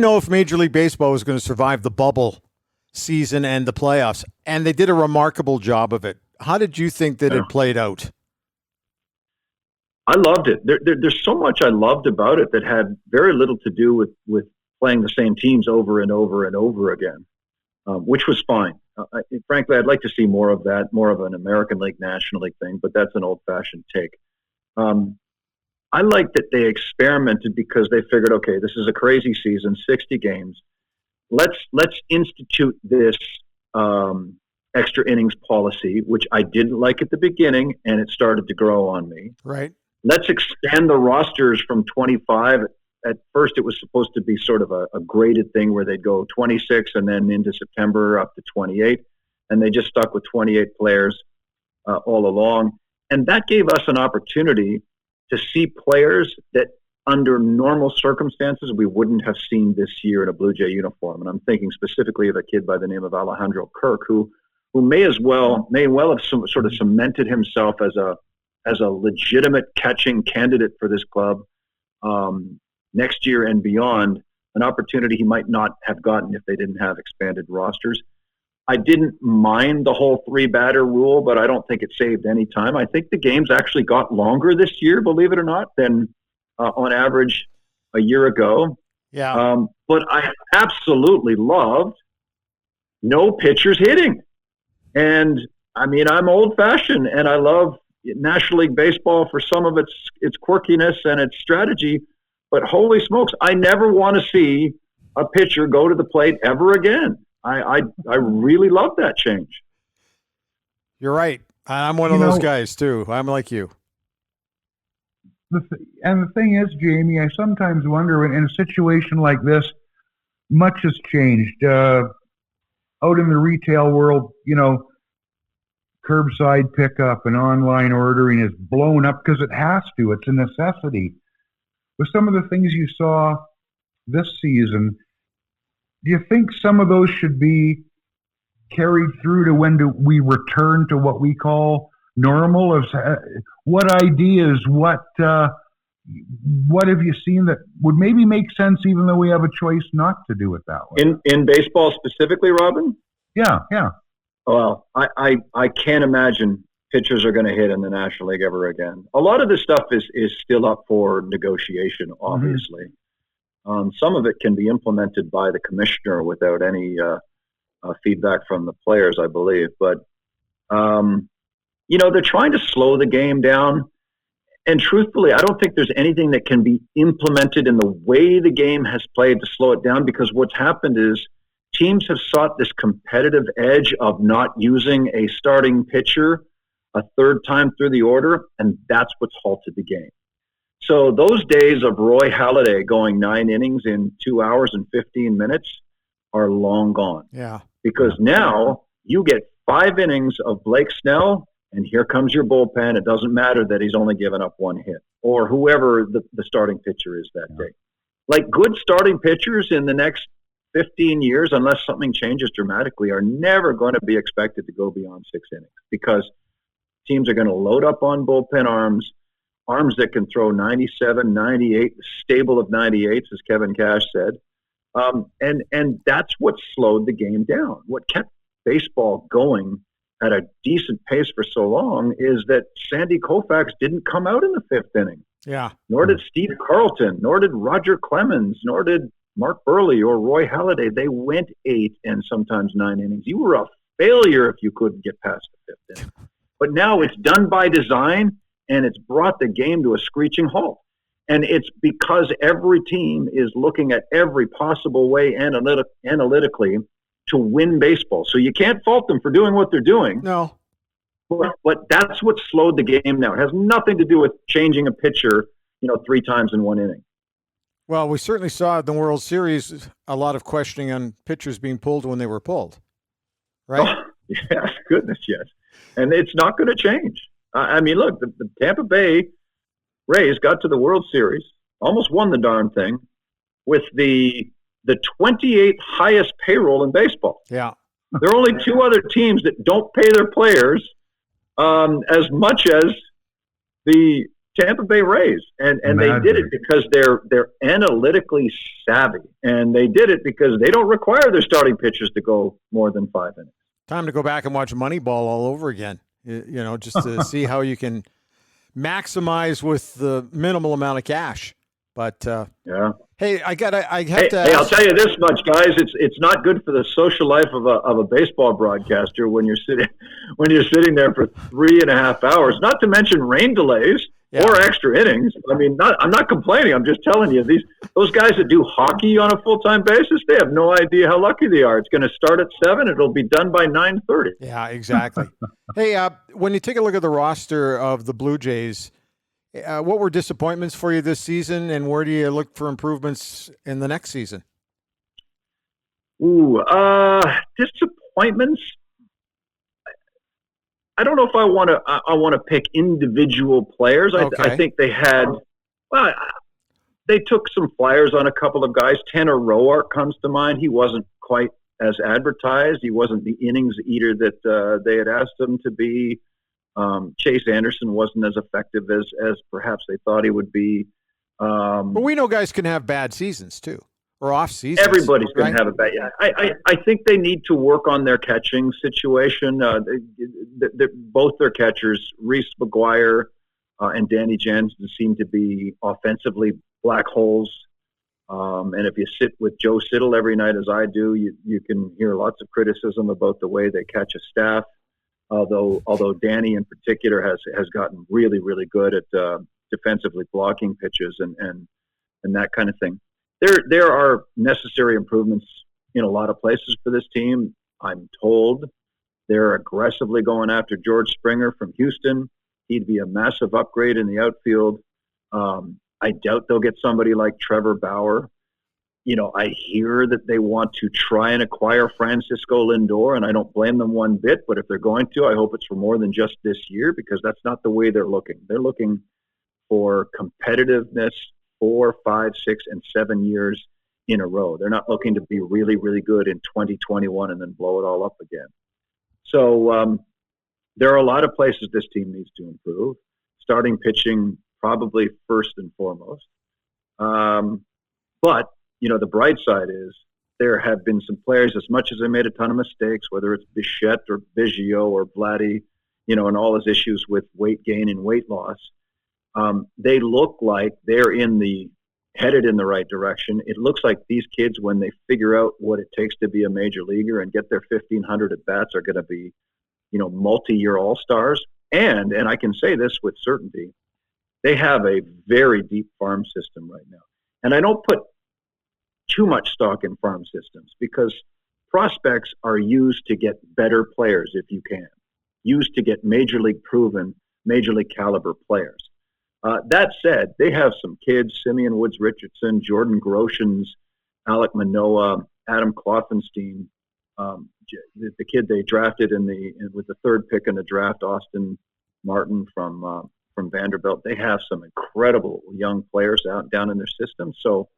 know if Major League Baseball was going to survive the bubble season and the playoffs, and they did a remarkable job of it. How did you think that it played out? I loved it. There's so much I loved about it that had very little to do with playing the same teams over and over and over again, which was fine. Frankly, I'd like to see more of that, more of an American League, National League thing, but that's an old-fashioned take. I like that they experimented because they figured, okay, this is a crazy season, 60 games. Let's institute this extra innings policy, which I didn't like at the beginning, and it started to grow on me. Right. Let's extend the rosters from 25. At first, it was supposed to be sort of a graded thing where they'd go 26 and then into September up to 28, and they just stuck with 28 players all along. And that gave us an opportunity to see players that under normal circumstances we wouldn't have seen this year in a Blue Jay uniform. And I'm thinking specifically of a kid by the name of Alejandro Kirk, who may well have sort of cemented himself as a legitimate catching candidate for this club next year and beyond, an opportunity he might not have gotten if they didn't have expanded rosters. I didn't mind the whole 3-batter rule, but I don't think it saved any time. I think the games actually got longer this year, believe it or not, than on average a year ago. Yeah. But I absolutely loved no pitchers hitting. And I mean, I'm old-fashioned, and I love National League Baseball for some of its quirkiness and its strategy. But holy smokes, I never want to see a pitcher go to the plate ever again. I really love that change. You're right. I'm one of those guys too. I'm like you. And the thing is, Jamie, I sometimes wonder, in a situation like this, much has changed. Out in the retail world, curbside pickup and online ordering is blown up because it has to. It's a necessity. With some of the things you saw this season, do you think some of those should be carried through to when do we return to what we call normal? What ideas, what have you seen that would maybe make sense even though we have a choice not to do it that way? In baseball specifically, Robin? Yeah. Well, I can't imagine pitchers are going to hit in the National League ever again. A lot of this stuff is still up for negotiation, obviously. Mm-hmm. Some of it can be implemented by the commissioner without any feedback from the players, I believe. But, they're trying to slow the game down. And truthfully, I don't think there's anything that can be implemented in the way the game has played to slow it down, because what's happened is teams have sought this competitive edge of not using a starting pitcher a third time through the order, and that's what's halted the game. So those days of Roy Halladay going 9 innings in 2 hours and 15 minutes are long gone. Yeah. Because now you get 5 innings of Blake Snell, and here comes your bullpen. It doesn't matter that he's only given up 1 hit, or whoever the starting pitcher is that day. Like, good starting pitchers in the next 15 years, unless something changes dramatically, are never going to be expected to go beyond 6 innings, because teams are going to load up on bullpen arms that can throw 97, 98, stable of 98s, as Kevin Cash said. And that's what slowed the game down. What kept baseball going at a decent pace for so long is that Sandy Koufax didn't come out in the 5th inning. Yeah. Nor did Steve Carlton, nor did Roger Clemens, nor did Mark Burley or Roy Halladay. They went 8 and sometimes 9 innings. You were a failure if you couldn't get past the 5th inning. But now it's done by design, and it's brought the game to a screeching halt. And it's because every team is looking at every possible way analytically to win baseball. So you can't fault them for doing what they're doing. No. But that's what slowed the game now. It has nothing to do with changing a pitcher, 3 times in one inning. Well, we certainly saw in the World Series a lot of questioning on pitchers being pulled when they were pulled, right? Oh, yes, goodness, yes. And it's not going to change. I mean, look, the Tampa Bay Rays got to the World Series, almost won the darn thing, with the 28th highest payroll in baseball. Yeah. There are only 2 other teams that don't pay their players as much as the Tampa Bay Rays. And they did it because they're analytically savvy. And they did it because they don't require their starting pitchers to go more than 5 innings. Time to go back and watch Moneyball all over again, just to see how you can maximize with the minimal amount of cash. But yeah. Hey, I have to ask. Hey, I'll tell you this much, guys. It's not good for the social life of a baseball broadcaster when you're sitting there for 3.5 hours. Not to mention rain delays or extra innings. I mean, I'm not complaining. I'm just telling you, those guys that do hockey on a full-time basis, they have no idea how lucky they are. It's going to start at 7. It'll be done by 9:30. Yeah, exactly. Hey, when you take a look at the roster of the Blue Jays, what were disappointments for you this season, and where do you look for improvements in the next season? Ooh, disappointments. I don't know if I want to pick individual players. Okay. I think they had. Well, they took some flyers on a couple of guys. Tanner Roark comes to mind. He wasn't quite as advertised. He wasn't the innings eater that they had asked him to be. Chase Anderson wasn't as effective as perhaps they thought he would be. But we know guys can have bad seasons too, or off seasons. Everybody's going to have a bad. Yeah, I think they need to work on their catching situation. Both their catchers, Reese McGuire and Danny Jansen, seem to be offensively black holes. And if you sit with Joe Siddle every night, as I do, you can hear lots of criticism about the way they catch a staff. Although Danny in particular has gotten really, really good at defensively blocking pitches and that kind of thing. There are necessary improvements in a lot of places for this team. I'm told they're aggressively going after George Springer from Houston. He'd be a massive upgrade in the outfield. I doubt they'll get somebody like Trevor Bauer. I hear that they want to try and acquire Francisco Lindor, and I don't blame them one bit, but if they're going to, I hope it's for more than just this year, because that's not the way they're looking. They're looking for competitiveness 4, 5, 6, and 7 years in a row. They're not looking to be really, really good in 2021 and then blow it all up again. So there are a lot of places this team needs to improve. Starting pitching, probably first and foremost. But the bright side is there have been some players, as much as they made a ton of mistakes, whether it's Bichette or Biggio or Vladdy, and all his issues with weight gain and weight loss. They look like they're headed in the right direction. It looks like these kids, when they figure out what it takes to be a major leaguer and get their 1,500 at-bats, are going to be, multi-year all-stars. And I can say this with certainty, they have a very deep farm system right now. And I don't put too much stock in farm systems, because prospects are used to get better players if you can, used to get major league proven, major league caliber players. That said, they have some kids, Simeon Woods Richardson, Jordan Groshans, Alek Manoah, Adam Kloffenstein, the kid they drafted with the 3rd pick in the draft, Austin Martin from Vanderbilt. They have some incredible young players down in their system. So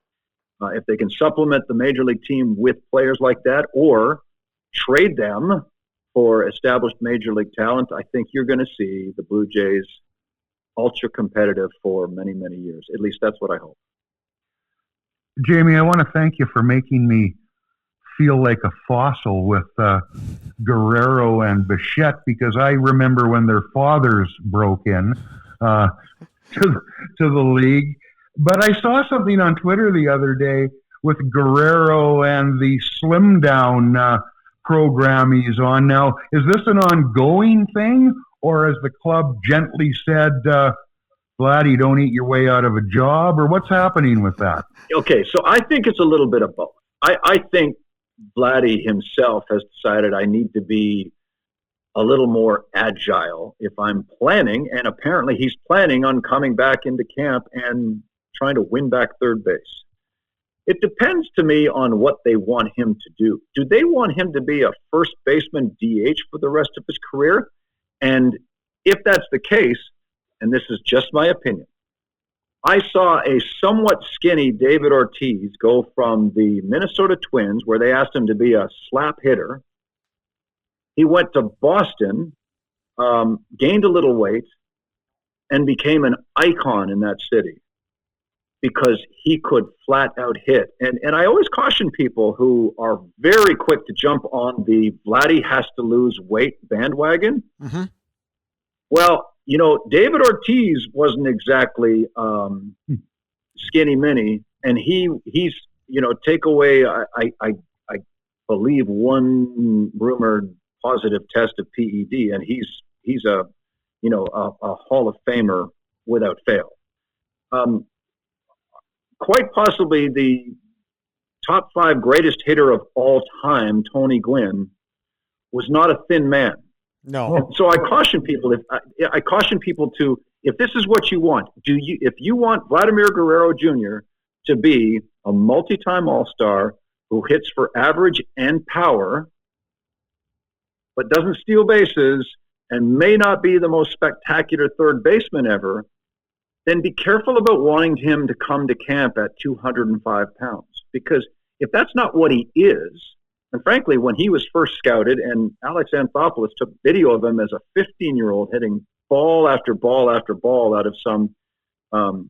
if they can supplement the major league team with players like that, or trade them for established major league talent, I think you're going to see the Blue Jays ultra competitive for many, many years. At least that's what I hope. Jamie, I want to thank you for making me feel like a fossil with Guerrero and Bichette, because I remember when their fathers broke in to the league. But I saw something on Twitter the other day with Guerrero and the slim down program he's on now. Is this an ongoing thing, or has the club gently said, Vladdy, don't eat your way out of a job, or what's happening with that? Okay, so I think it's a little bit of both. I think Vladdy himself has decided I need to be a little more agile if I'm planning, and apparently he's planning on coming back into camp and trying to win back third base. It depends to me on what they want him to do. Do they want him to be a first baseman DH for the rest of his career? And if that's the case, and this is just my opinion, I saw a somewhat skinny David Ortiz go from the Minnesota Twins, where they asked him to be a slap hitter. He went to Boston, gained a little weight, and became an icon in that city because he could flat out hit. And I always caution people who are very quick to jump on the Vladdy has to lose weight bandwagon. Mm-hmm. Well, you know, David Ortiz wasn't exactly skinny mini, and he's take away I believe one rumored positive test of PED, and he's a Hall of Famer without fail. Quite possibly the top 5 greatest hitter of all time, Tony Gwynn, was not a thin man. No. And so I caution people if this is what you want, if you want Vladimir Guerrero Jr. to be a multi-time All-Star who hits for average and power, but doesn't steal bases and may not be the most spectacular third baseman ever, then be careful about wanting him to come to camp at 205 pounds. Because if that's not what he is, and frankly, when he was first scouted, and Alex Anthopoulos took video of him as a 15-year-old hitting ball after ball after ball out of some, cruddy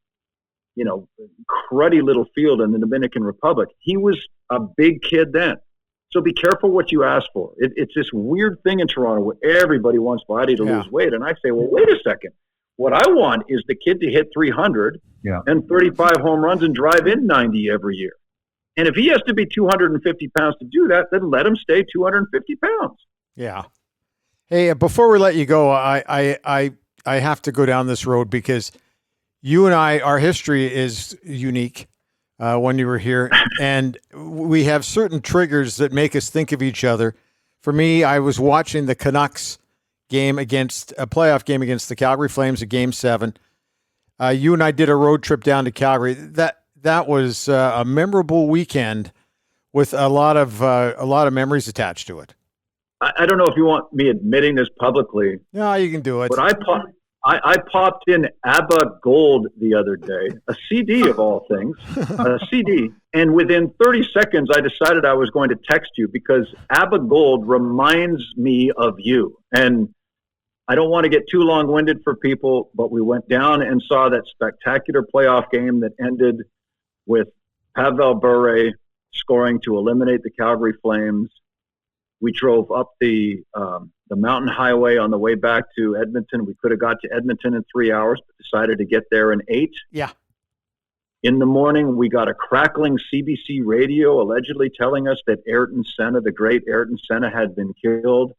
little field in the Dominican Republic, he was a big kid then. So be careful what you ask for. It's this weird thing in Toronto where everybody wants Vladdy to lose weight. And I say, well, wait a second. What I want is the kid to hit 300 and 35 home runs and drive in 90 every year. And if he has to be 250 pounds to do that, then let him stay 250 pounds. Yeah. Hey, before we let you go, I have to go down this road because you and I, our history is unique when you were here, and we have certain triggers that make us think of each other. For me, I was watching the Canucks game against a playoff game against the Calgary Flames at Game 7. You and I did a road trip down to Calgary. That was a memorable weekend with a lot of memories attached to it. I don't know if you want me admitting this publicly. No, you can do it. But I popped in ABBA Gold the other day, a CD of all things, a CD. And within 30 seconds, I decided I was going to text you because ABBA Gold reminds me of you. And I don't want to get too long-winded for people, but we went down and saw that spectacular playoff game that ended with Pavel Bure scoring to eliminate the Calgary Flames. We drove up the mountain highway on the way back to Edmonton. We could have got to Edmonton in 3 hours, but decided to get there in 8. Yeah. In the morning, we got a crackling CBC radio allegedly telling us that Ayrton Senna, the great Ayrton Senna, had been killed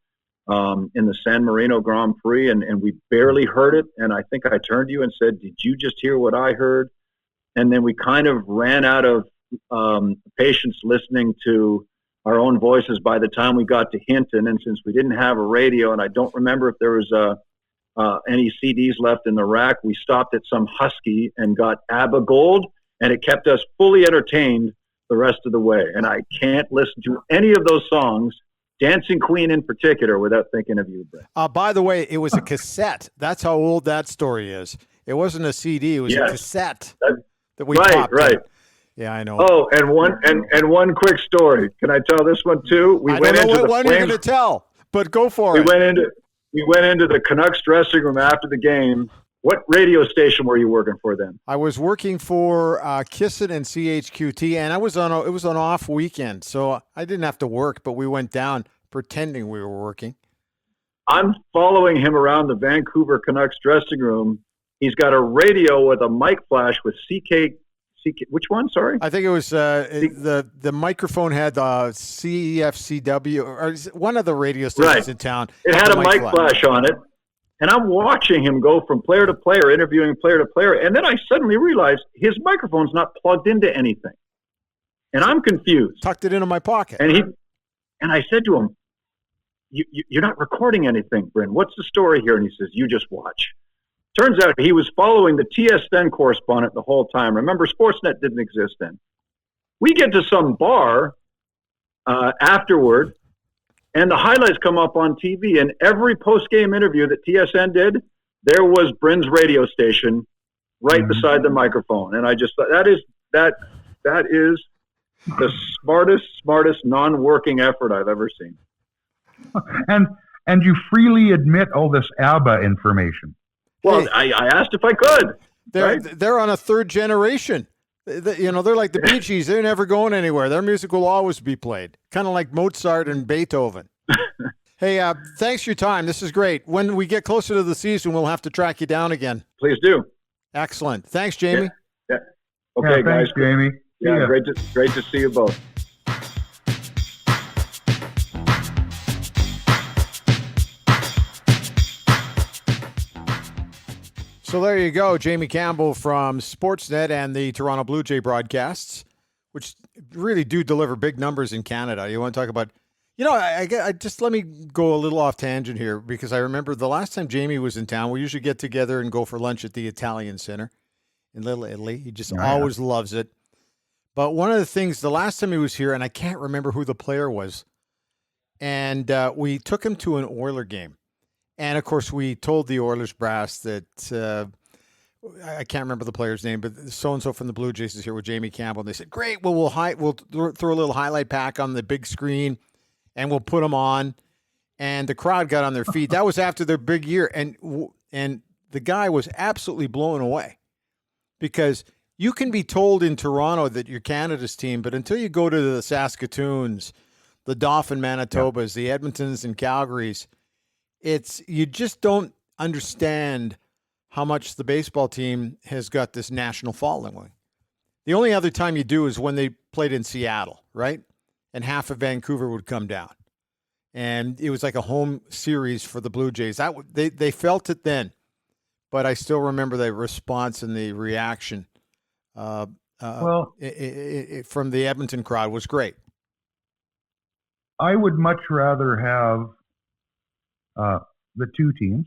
in the San Marino Grand Prix, and we barely heard it. And I think I turned to you and said, "Did you just hear what I heard?" And then we kind of ran out of patience listening to our own voices by the time we got to Hinton. And since we didn't have a radio, and I don't remember if there was any CDs left in the rack, we stopped at some Husky and got ABBA Gold, and it kept us fully entertained the rest of the way. And I can't listen to any of those songs, Dancing Queen in particular, without thinking of you, Brett. By the way, it was a cassette. That's how old that story is. It wasn't a CD. It was a cassette that we popped in. Yeah, I know. Oh, and one quick story. Can I tell this one too? I don't know what one you're going to tell, but go for it. We went into the Canucks dressing room after the game. What radio station were you working for then? I was working for Kissin and CHQT, and it was an off weekend, so I didn't have to work, but we went down pretending we were working. I'm following him around the Vancouver Canucks dressing room. He's got a radio with a mic flash with CK. Which one? Sorry, I think it was the microphone had CFCW or one of the radio stations in town. It had a mic flash on it, And I'm watching him go from player to player, interviewing player to player. And then I suddenly realized his microphone's not plugged into anything. And I'm confused. Tucked it into my pocket. And I said to him, you're not recording anything, Bryn. What's the story here? And he says, you just watch. Turns out he was following the TSN correspondent the whole time. Remember, Sportsnet didn't exist then. We get to some bar afterward, and the highlights come up on TV, and every post-game interview that TSN did, there was Bryn's radio station right beside the microphone. And I just thought that is the smartest non-working effort I've ever seen. And you freely admit all this ABBA information. Well, hey, I asked if I could. They're on a third generation. They're like the Bee Gees. They're never going anywhere. Their music will always be played, kind of like Mozart and Beethoven. Hey, thanks for your time. This is great. When we get closer to the season, we'll have to track you down again. Please do. Excellent. Thanks, Jamie. Yeah. Okay, guys. Thanks, Jamie. Yeah, great to see you both. So there you go, Jamie Campbell from Sportsnet and the Toronto Blue Jay broadcasts, which really do deliver big numbers in Canada. You want to talk about, I just let me go a little off tangent here because I remember the last time Jamie was in town, we usually get together and go for lunch at the Italian Center in Little Italy. He just always loves it. But one of the things, the last time he was here, and I can't remember who the player was, and we took him to an Oiler game. And, of course, we told the Oilers brass that I can't remember the player's name, but so-and-so from the Blue Jays is here with Jamie Campbell. And they said, great, well, we'll throw a little highlight pack on the big screen, and we'll put them on. And the crowd got on their feet. That was after their big year. And the guy was absolutely blown away because you can be told in Toronto that you're Canada's team, but until you go to the Saskatoons, the Dauphin Manitobas, the Edmontons and Calgarys, you just don't understand how much the baseball team has got this national following. The only other time you do is when they played in Seattle, right? And half of Vancouver would come down. And it was like a home series for the Blue Jays. They felt it then, but I still remember the response and the reaction from the Edmonton crowd was great. I would much rather have the two teams.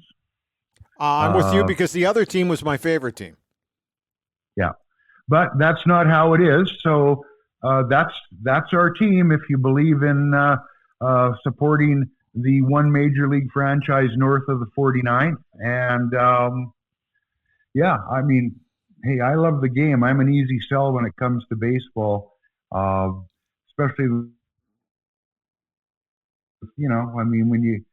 I'm with you because the other team was my favorite team. Yeah, but that's not how it is. So that's our team. If you believe in supporting the one major league franchise north of the 49th, and I mean, hey, I love the game. I'm an easy sell when it comes to baseball, especially I mean when you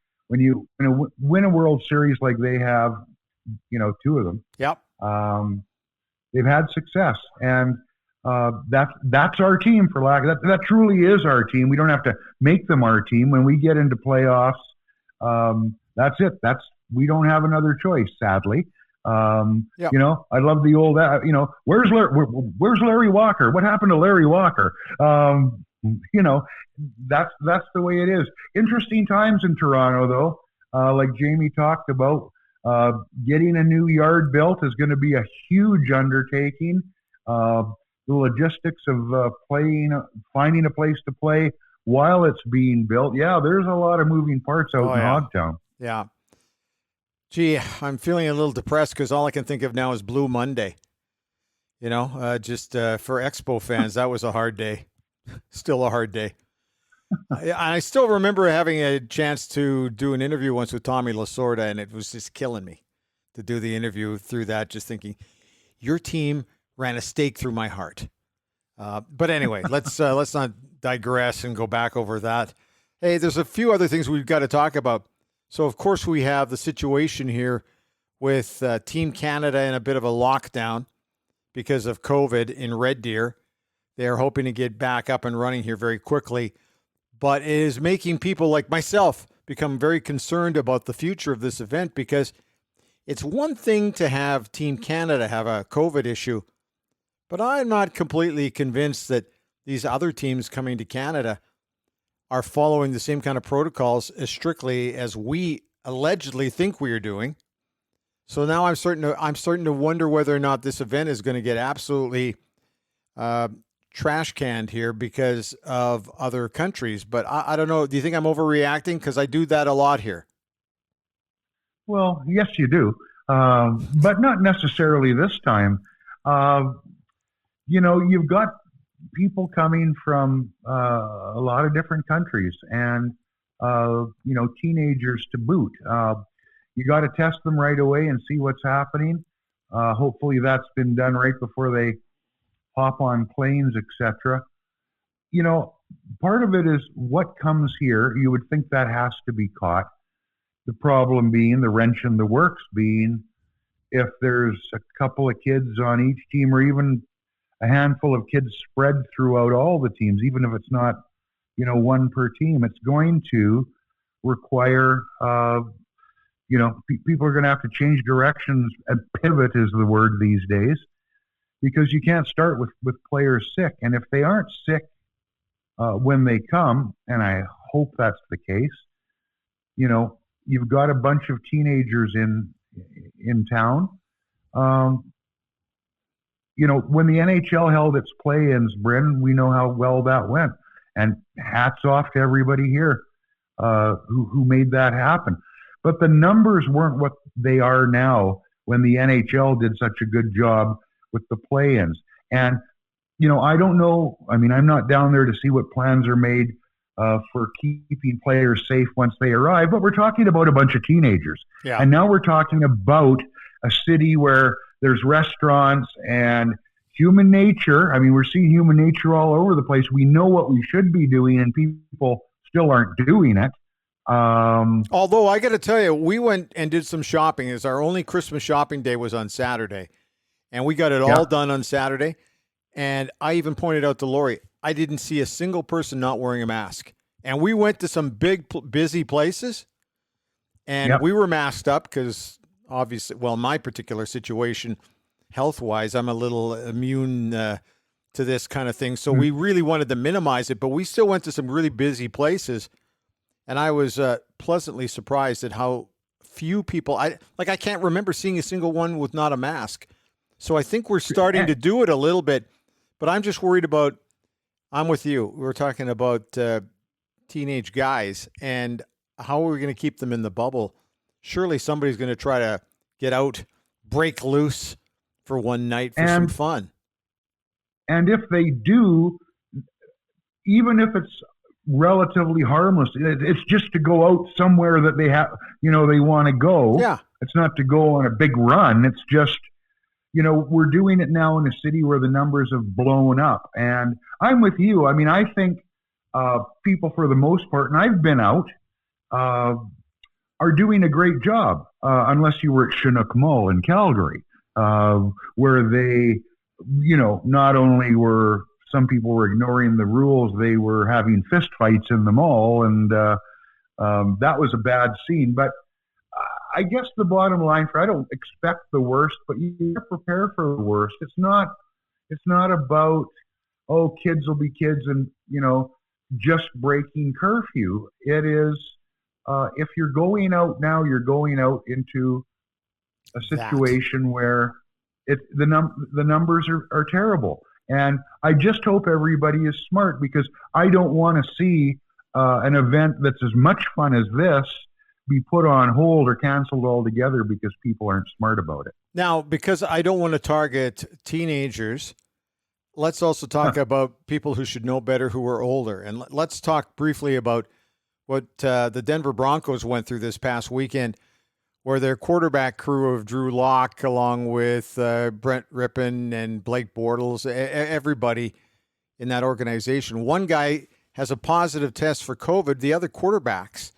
win a World Series like they have, two of them. Yep. They've had success, and that's our team. For lack of that truly is our team. We don't have to make them our team. When we get into playoffs, that's it. We don't have another choice, sadly. Yep. I love the old. Where's Larry Walker? What happened to Larry Walker? That's the way it is. Interesting times in Toronto, though. Like Jamie talked about, getting a new yard built is going to be a huge undertaking. The logistics of finding a place to play while it's being built. Yeah, there's a lot of moving parts out in Hogtown. Yeah. Gee, I'm feeling a little depressed because all I can think of now is Blue Monday. Just for Expo fans, that was a hard day. Still a hard day. I still remember having a chance to do an interview once with Tommy Lasorda, and it was just killing me to do the interview through that, just thinking, your team ran a stake through my heart. But anyway, let's not digress and go back over that. Hey, there's a few other things we've got to talk about. So, of course, we have the situation here with Team Canada in a bit of a lockdown because of COVID in Red Deer. They're hoping to get back up and running here very quickly, but it is making people like myself become very concerned about the future of this event because it's one thing to have Team Canada have a COVID issue, but I'm not completely convinced that these other teams coming to Canada are following the same kind of protocols as strictly as we allegedly think we are doing. So now I'm starting to wonder whether or not this event is going to get absolutely trash canned here because of other countries. But I don't know. Do you think I'm overreacting? Because I do that a lot here. Well, yes, you do, but not necessarily this time. You've got people coming from a lot of different countries, and teenagers to boot. You got to test them right away and see what's happening. Hopefully, that's been done right before they hop on planes, etc. Part of it is what comes here. You would think that has to be caught. The problem being, the wrench in the works being, if there's a couple of kids on each team, or even a handful of kids spread throughout all the teams, even if it's not, one per team, it's going to require, people are going to have to change directions, and pivot is the word these days, because you can't start with players sick. And if they aren't sick when they come, and I hope that's the case, you've got a bunch of teenagers in town. When the NHL held its play-ins, Bryn, we know how well that went. And hats off to everybody here who made that happen. But the numbers weren't what they are now when the NHL did such a good job with the play-ins. And, I don't know. I mean, I'm not down there to see what plans are made for keeping players safe once they arrive, but we're talking about a bunch of teenagers. Yeah. And now we're talking about a city where there's restaurants and human nature. I mean, we're seeing human nature all over the place. We know what we should be doing, and people still aren't doing it. Although I got to tell you, we went and did some shopping. As our only Christmas shopping day was on Saturday, and we got it all done on Saturday. And I even pointed out to Lori, I didn't see a single person not wearing a mask. And we went to some big, busy places, and we were masked up because obviously, well, my particular situation, health-wise, I'm a little immune to this kind of thing. So we really wanted to minimize it, but we still went to some really busy places. And I was pleasantly surprised at how few people, I can't remember seeing a single one with not a mask. So I think we're starting to do it a little bit, but I'm just worried about, I'm with you. We're talking about teenage guys, and how are we going to keep them in the bubble? Surely somebody's going to try to get out, break loose for one night for some fun. And if they do, even if it's relatively harmless, it's just to go out somewhere that they have, they want to go. Yeah. It's not to go on a big run. It's just, we're doing it now in a city where the numbers have blown up. And I'm with you. I mean, I think people, for the most part, and I've been out, are doing a great job, unless you were at Chinook Mall in Calgary, where they, not only were some people were ignoring the rules, they were having fist fights in the mall, and that was a bad scene. But I guess the bottom line, I don't expect the worst, but you have to prepare for the worst. It's not about, kids will be kids and, just breaking curfew. It is, if you're going out now, you're going out into a situation where the numbers are terrible. And I just hope everybody is smart, because I don't want to see an event that's as much fun as this be put on hold or canceled altogether because people aren't smart about it. Now, because I don't want to target teenagers, let's also talk about people who should know better, who are older. And let's talk briefly about what the Denver Broncos went through this past weekend, where their quarterback crew of Drew Lock, along with Brent Rippon and Blake Bortles, everybody in that organization. One guy has a positive test for COVID. The other quarterbacks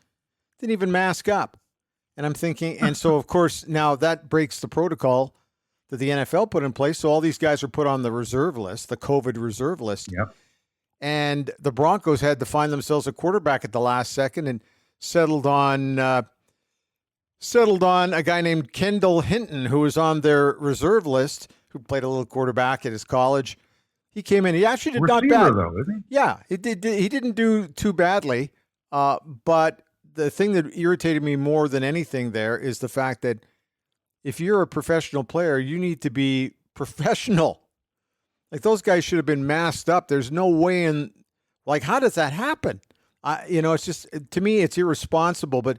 didn't even mask up. And I'm thinking, and so, of course, now that breaks the protocol that the NFL put in place. So all these guys are put on the reserve list, the COVID reserve list. Yep. And the Broncos had to find themselves a quarterback at the last second and settled on a guy named Kendall Hinton, who was on their reserve list, who played a little quarterback at his college. He came in. He actually did not bad. Though, isn't he? Yeah, he didn't do too badly. But the thing that irritated me more than anything there is the fact that if you're a professional player, you need to be professional. Like, those guys should have been masked up. There's no way in, like, how does that happen? It's just, to me, it's irresponsible. But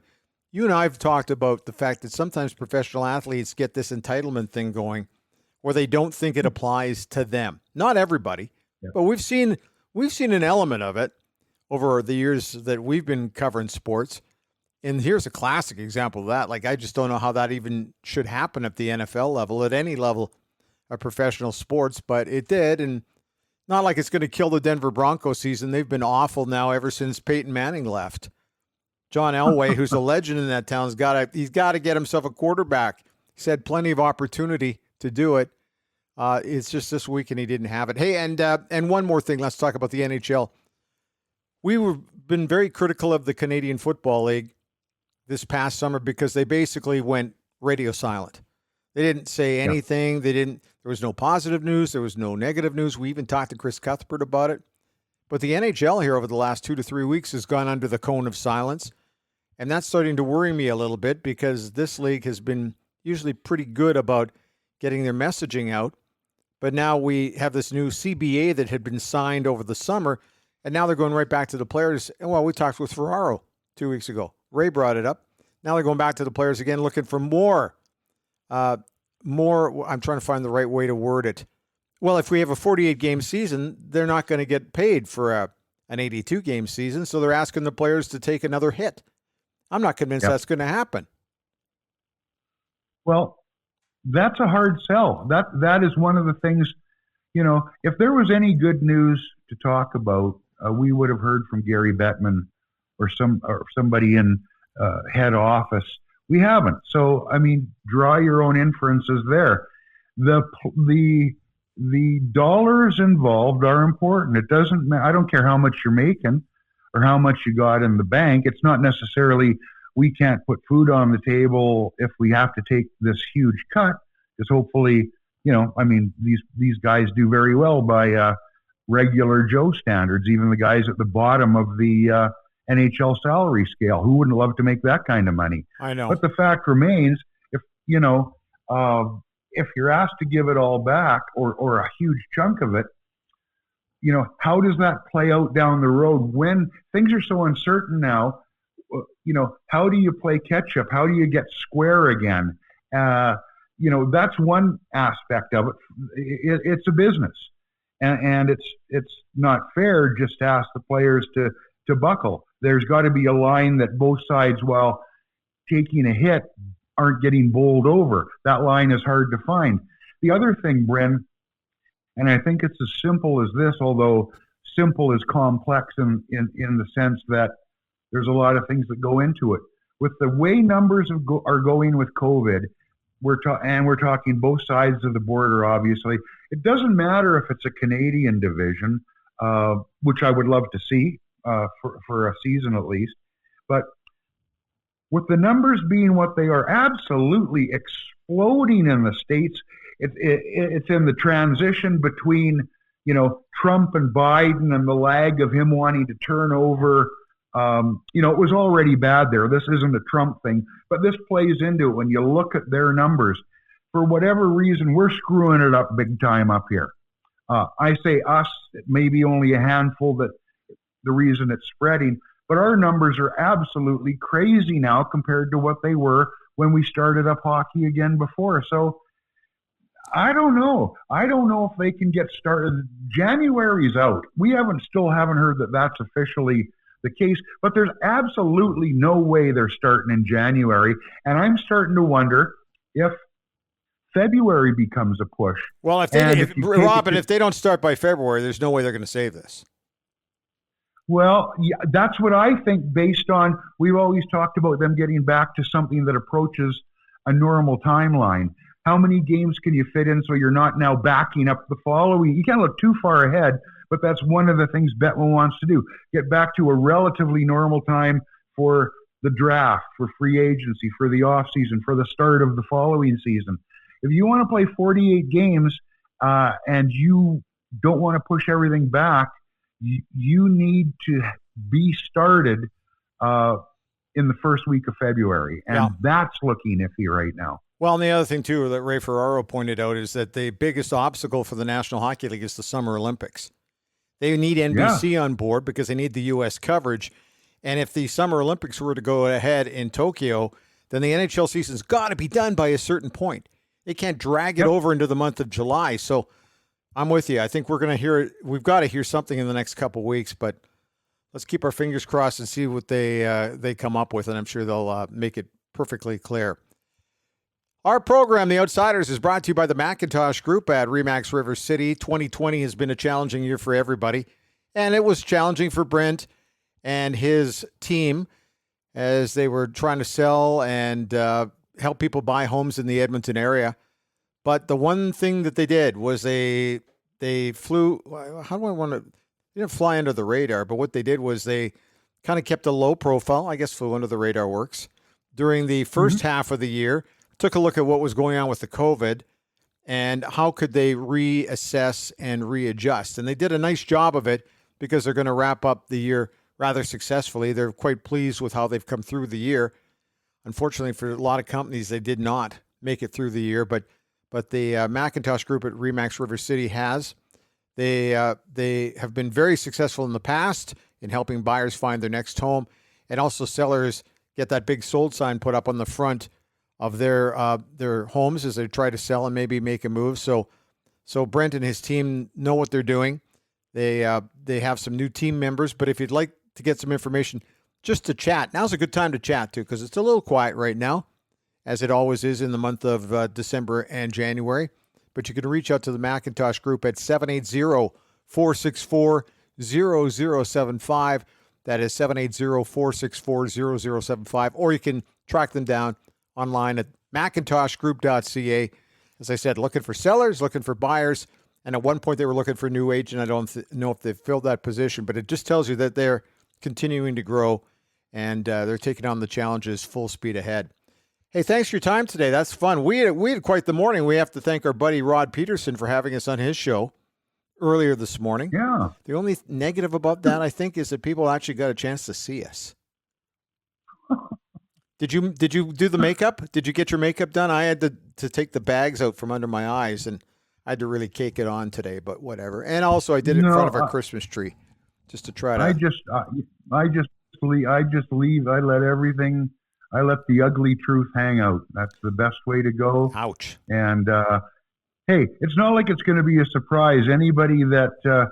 you and I have talked about the fact that sometimes professional athletes get this entitlement thing going where they don't think it applies to them. Not everybody, but we've seen an element of it over the years that we've been covering sports. And here's a classic example of that. Like, I just don't know how that even should happen at the NFL level, at any level of professional sports, but it did. And not like it's going to kill the Denver Broncos season. They've been awful now ever since Peyton Manning left. John Elway, who's a legend in that town, he's got to get himself a quarterback. He's had plenty of opportunity to do it. It's just this week, and he didn't have it. Hey, and one more thing. Let's talk about the NHL. We've been very critical of the Canadian Football League this past summer because they basically went radio silent. They didn't say anything. There was no positive news. There was no negative news. We even talked to Chris Cuthbert about it. But the NHL here over the last 2 to 3 weeks has gone under the cone of silence. And that's starting to worry me a little bit because this league has been usually pretty good about getting their messaging out. But now we have this new CBA that had been signed over the summer, and now they're going right back to the players. And, well, we talked with Ferraro 2 weeks ago. Ray brought it up. Now they're going back to the players again, looking for more. I'm trying to find the right way to word it. Well, if we have a 48-game season, they're not going to get paid for an 82-game season, so they're asking the players to take another hit. I'm not convinced that's going to happen. Well, that's a hard sell. That is one of the things, if there was any good news to talk about, we would have heard from Gary Bettman or somebody in head office. We haven't. So, I mean, draw your own inferences there. The dollars involved are important. It doesn't matter. I don't care how much you're making or how much you got in the bank. It's not necessarily we can't put food on the table if we have to take this huge cut, because hopefully, these guys do very well by regular Joe standards, even the guys at the bottom of the NHL salary scale. Who wouldn't love to make that kind of money? I know. But the fact remains, if you're asked to give it all back or a huge chunk of it, how does that play out down the road when things are so uncertain now? How do you play catch up? How do you get square again? That's one aspect of it. It's a business, and it's not fair just to ask the players to buckle. There's got to be a line that both sides, while taking a hit, aren't getting bowled over. That line is hard to find. The other thing, Bren, and I think it's as simple as this, although simple is complex in the sense that there's a lot of things that go into it. With the way numbers are going with COVID, we're talking both sides of the border, obviously. It doesn't matter if it's a Canadian division, which I would love to see for a season at least. But with the numbers being what they are, absolutely exploding in the States, it's in the transition between, Trump and Biden and the lag of him wanting to turn over. It was already bad there. This isn't a Trump thing, but this plays into it when you look at their numbers. For whatever reason, we're screwing it up big time up here. I say us, it may be only a handful that the reason it's spreading, but our numbers are absolutely crazy now compared to what they were when we started up hockey again before. So I don't know. I don't know if they can get started. January's out. We still haven't heard that that's officially the case, but there's absolutely no way they're starting in January. And I'm starting to wonder if February becomes a push. Well, if they don't start by February, there's no way they're going to save this. Well, yeah, that's what I think based on, we've always talked about them getting back to something that approaches a normal timeline. How many games can you fit in so you're not now backing up the following? You can't look too far ahead, but that's one of the things Bettman wants to do. Get back to a relatively normal time for the draft, for free agency, for the offseason, for the start of the following season. If you want to play 48 games and you don't want to push everything back, you need to be started in the first week of February. And that's looking iffy right now. Well, and the other thing, too, that Ray Ferraro pointed out is that the biggest obstacle for the National Hockey League is the Summer Olympics. They need NBC on board because they need the U.S. coverage. And if the Summer Olympics were to go ahead in Tokyo, then the NHL season's got to be done by a certain point. They can't drag it over into the month of July. So I'm with you. I think we're going to hear it. We've got to hear something in the next couple of weeks, but let's keep our fingers crossed and see what they come up with, and I'm sure they'll make it perfectly clear. Our program, The Outsiders, is brought to you by the Macintosh Group at RE/MAX River City. 2020 has been a challenging year for everybody, and it was challenging for Brent and his team as they were trying to sell and help people buy homes in the Edmonton area. But the one thing that they did was they flew, how do I want to, they didn't fly under the radar, but what they did was they kind of kept a low profile, I guess flew under the radar works, during the first half of the year. Took a look at what was going on with the COVID and how could they reassess and readjust. And they did a nice job of it because they're going to wrap up the year rather successfully. They're quite pleased with how they've come through the year. Unfortunately, for a lot of companies, they did not make it through the year, but the Macintosh Group at RE/MAX River City has. They have been very successful in the past in helping buyers find their next home, and also sellers get that big sold sign put up on the front of their homes as they try to sell and maybe make a move. So Brent and his team know what they're doing. They have some new team members, but if you'd like to get some information just to chat, now's a good time to chat too, because it's a little quiet right now, as it always is in the month of December and January. But you can reach out to the Macintosh Group at 780-464-0075. That is 780-464-0075. Or you can track them down online at macintoshgroup.ca. As I said, looking for sellers, looking for buyers. And at one point they were looking for a new agent. I don't know if they've filled that position, but it just tells you that they're continuing to grow and they're taking on the challenges full speed ahead. Hey, thanks for your time today. That's fun. We had quite the morning. We have to thank our buddy Rod Peterson for having us on his show earlier this morning. Yeah. The only negative about that, I think, is that people actually got a chance to see us. Did you do the makeup? Did you get your makeup done? I had to take the bags out from under my eyes, and I had to really cake it on today, but whatever. And also I did it in front of our Christmas tree just to try to. I just leave. I let the ugly truth hang out. That's the best way to go. Ouch. And hey, it's not like it's going to be a surprise. Anybody that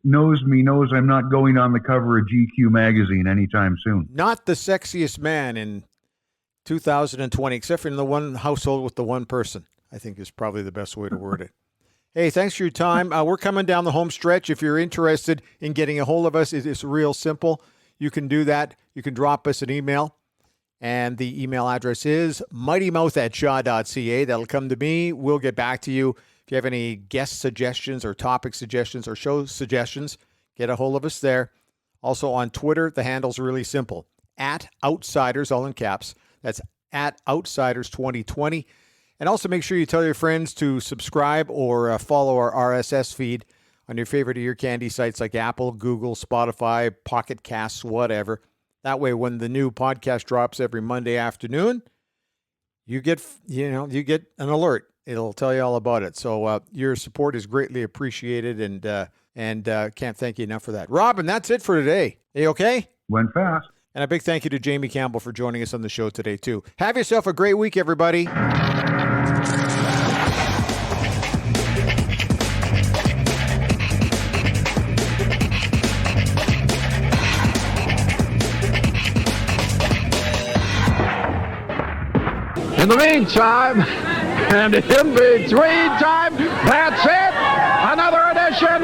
knows me knows I'm not going on the cover of GQ magazine anytime soon. Not the sexiest man in 2020, except for in the one household with the one person, I think is probably the best way to word it. Hey, thanks for your time. We're coming down the home stretch. If you're interested in getting a hold of us, it's real simple. You can do that. You can drop us an email. And the email address is mightymouth@shaw.ca. That'll come to me. We'll get back to you. If you have any guest suggestions or topic suggestions or show suggestions, get a hold of us there. Also on Twitter, the handle's really simple. @Outsiders, all in caps. That's @Outsiders2020. And also make sure you tell your friends to subscribe or follow our RSS feed on your favorite ear candy sites like Apple, Google, Spotify, Pocket Casts, whatever. That way, when the new podcast drops every Monday afternoon, you get an alert. It'll tell you all about it. So your support is greatly appreciated, and can't thank you enough for that. Robin, that's it for today. Are you okay? Went fast. And a big thank you to Jamie Campbell for joining us on the show today, too. Have yourself a great week, everybody. In the meantime, and in between time, that's it. Another edition.